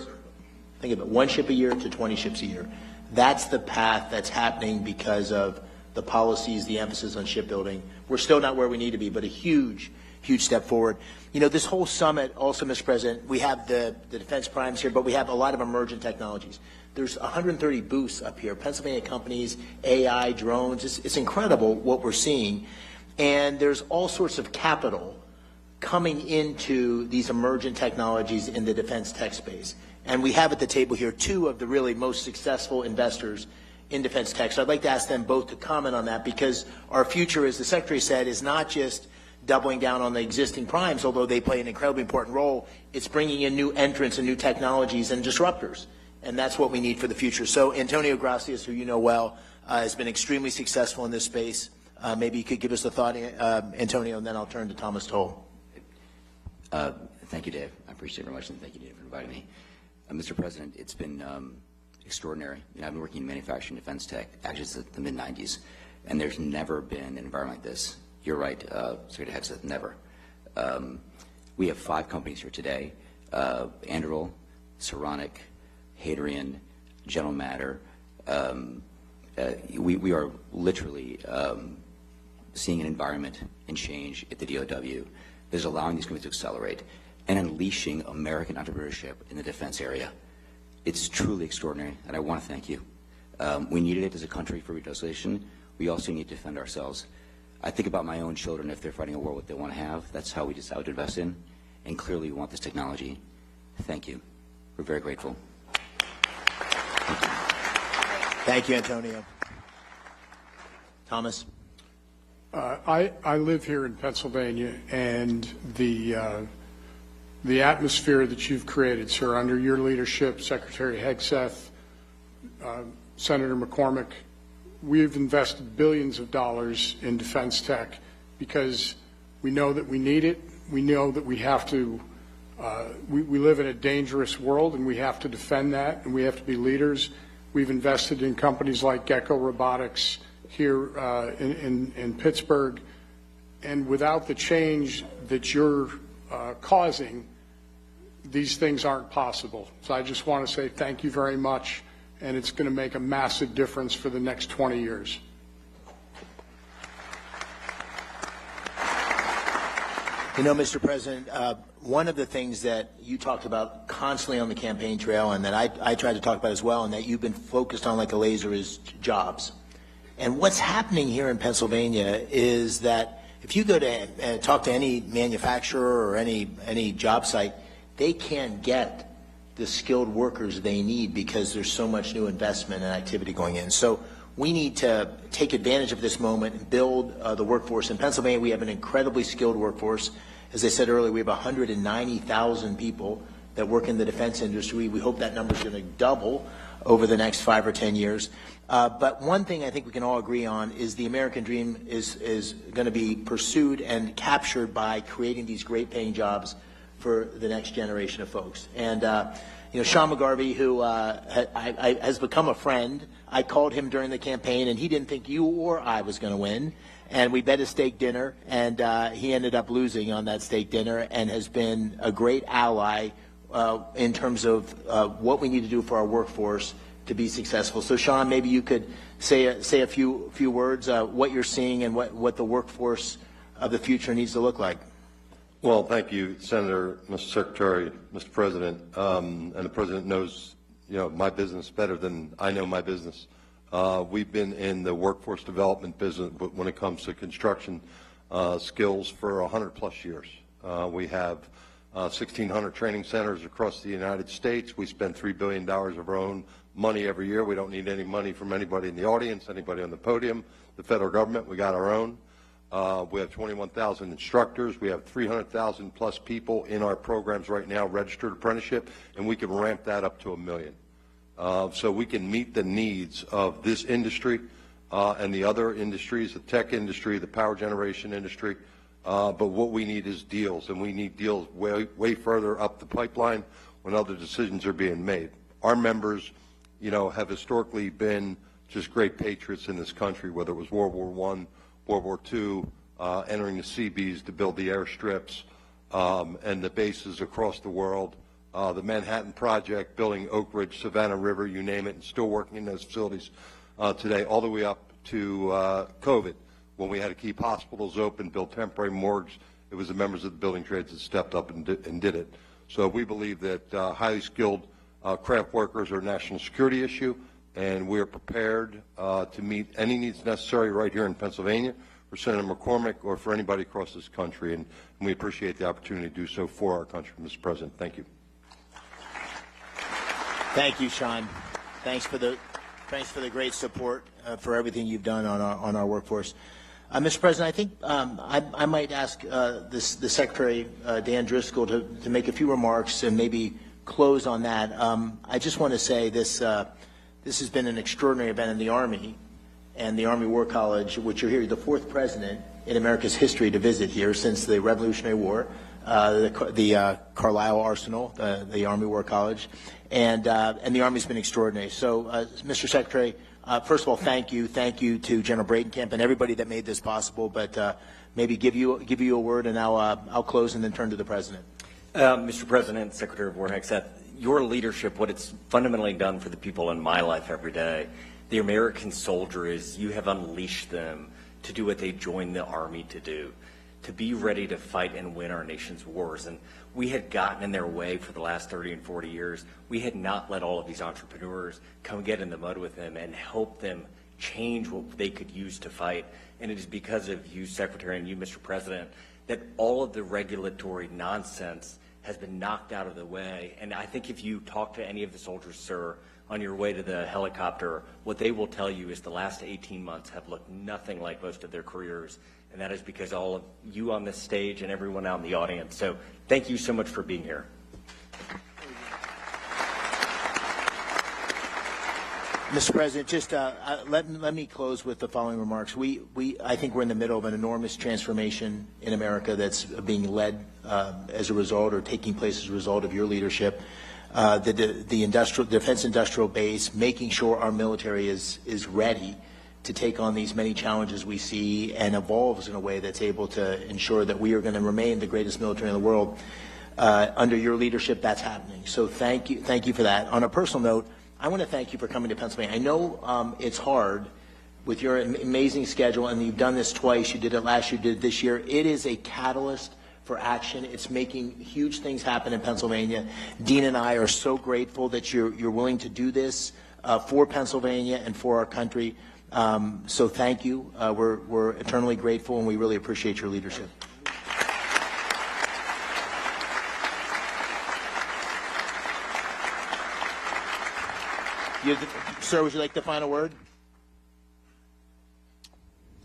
Think of it, 1 ship a year to 20 ships a year. That's the path that's happening because of the policies, the emphasis on shipbuilding. We're still not where we need to be, but a huge, huge step forward. You know, this whole summit also, Mr. President, we have the defense primes here, but we have a lot of emergent technologies. There's 130 booths up here, Pennsylvania companies, AI, drones. It's incredible what we're seeing. And there's all sorts of capital coming into these emergent technologies in the defense tech space. And we have at the table here 2 of the really most successful investors in defense tech. So I'd like to ask them both to comment on that, because our future, as the Secretary said, is not just doubling down on the existing primes, although they play an incredibly important role. It's bringing in new entrants and new technologies and disruptors. And that's what we need for the future. So Antonio Gracias, who you know well, has been extremely successful in this space. Maybe you could give us a thought, Antonio, and then I'll turn to Thomas Toll. Thank you, Dave. I appreciate it very much, and thank you, Dave, for inviting me. Mr. President, it's been extraordinary. You know, I've been working in manufacturing defense tech actually since the mid-90s, and there's never been an environment like this. You're right, Secretary Hegseth, never. We have 5 companies here today, Anduril, Saronic, Hadrian, General Matter. We are literally seeing an environment and change at the DOW that is allowing these companies to accelerate and unleashing American entrepreneurship in the defense area. It's truly extraordinary, and I want to thank you. We needed it as a country for revitalization. We also need to defend ourselves. I think about my own children. If they're fighting a war, what they want to have, that's how we decide to invest in, and clearly we want this technology. Thank you. We're very grateful. Thank you. Thank you, Antonio. Thomas? I live here in Pennsylvania, and the atmosphere that you've created, sir, under your leadership, Secretary Hegseth, Senator McCormick, we've invested billions of dollars in defense tech because we know that we need it. We know that we have to, we live in a dangerous world, and we have to defend that, and we have to be leaders. We've invested in companies like Gecko Robotics here in Pittsburgh, and without the change that you're causing, these things aren't possible. So I just want to say thank you very much, and it's going to make a massive difference for the next 20 years. You know, Mr. President, one of the things that you talked about constantly on the campaign trail, and that I tried to talk about as well, and that you've been focused on like a laser, is jobs. And what's happening here in Pennsylvania is that If you go to talk to any manufacturer or any job site, they can't get the skilled workers they need because there's so much new investment and activity going in. So we need to take advantage of this moment and build the workforce. In Pennsylvania, we have an incredibly skilled workforce. As I said earlier, we have 190,000 people that work in the defense industry. We hope that number is going to double over the next 5 or 10 years. But one thing I think we can all agree on is the American dream is going to be pursued and captured by creating these great paying jobs for the next generation of folks. And you know, Sean McGarvey, who has become a friend, I called him during the campaign, and he didn't think you or I was going to win. And we bet a steak dinner, and he ended up losing on that steak dinner and has been a great ally in terms of what we need to do for our workforce to be successful. So, Sean, maybe you could say a few words, what you're seeing and what the workforce of the future needs to look like. Well, thank you, Senator, Mr. Secretary, Mr. President, and the President knows, you know, my business better than I know my business. We've been in the workforce development business when it comes to construction skills for 100+ years. We have 1,600 training centers across the United States. We spend $3 billion of our own money every year. We don't need any money from anybody in the audience, anybody on the podium, the federal government. We got our own. We have 21,000 instructors. We have 300,000 plus people in our programs right now, registered apprenticeship, and we can ramp that up to 1 million. So we can meet the needs of this industry and the other industries, the tech industry, the power generation industry. But what we need is deals, and we need deals way further up the pipeline when other decisions are being made. Our members, you know, have historically been just great patriots in this country, whether it was World War I, World War II, entering the Seabees to build the airstrips and the bases across the world, the Manhattan Project, building Oak Ridge, Savannah River, you name it, and still working in those facilities today, all the way up to COVID, when we had to keep hospitals open, build temporary morgues. It was the members of the building trades that stepped up and did it. So we believe that highly skilled craft workers are a national security issue, and we are prepared to meet any needs necessary right here in Pennsylvania for Senator McCormick or for anybody across this country, and we appreciate the opportunity to do so for our country, Mr. President. Thank you. Thank you, Sean. Thanks for the great support for everything you've done on our workforce. Mr. President, I think I might ask the Secretary, Dan Driscoll, to make a few remarks and maybe close on that. I just want to say this has been an extraordinary event in the Army and the Army War College, which you're here, the 4th president in America's history to visit here since the Revolutionary War, the Carlisle Arsenal, the Army War College, and the Army's been extraordinary. So, Mr. Secretary, first of all, thank you to General Breitenkamp and everybody that made this possible. But maybe give you a word, and I'll close and then turn to the President. Mr. President, Secretary of War Hegseth, your leadership, what it's fundamentally done for the people in my life every day, the American soldier, is you have unleashed them to do what they joined the Army to do, to be ready to fight and win our nation's wars. And we had gotten in their way for the last 30 and 40 years. We had not let all of these entrepreneurs come get in the mud with them and help them change what they could use to fight. And it is because of you, Secretary, and you, Mr. President, that all of the regulatory nonsense has been knocked out of the way. And I think if you talk to any of the soldiers, sir, on your way to the helicopter, what they will tell you is the last 18 months have looked nothing like most of their careers. And that is because all of you on this stage and everyone out in the audience. So thank you so much for being here. Mr. President, just let me close with the following remarks. I think we're in the middle of an enormous transformation in America that's being led as a result or taking place as a result of your leadership. The defense industrial base, making sure our military is ready to take on these many challenges we see and evolves in a way that's able to ensure that we are going to remain the greatest military in the world. Under your leadership, that's happening. So thank you for that. On a personal note, I want to thank you for coming to Pennsylvania. I know it's hard with your amazing schedule, and you've done this twice. You did it last year, you did it this year. It is a catalyst for action. It's making huge things happen in Pennsylvania. Dean and I are so grateful that you're willing to do this for Pennsylvania and for our country. So thank you. We're eternally grateful, and we really appreciate your leadership. Sir, would you like the final word?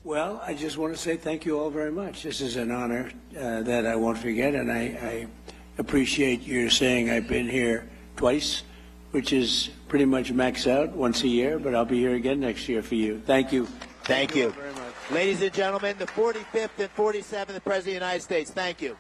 Well, I just want to say thank you all very much. This is an honor that I won't forget, and I appreciate your saying I've been here twice, which is pretty much maxed out once a year, but I'll be here again next year for you. Thank you. Thank you. Very much. Ladies and gentlemen, the 45th and 47th President of the United States, thank you.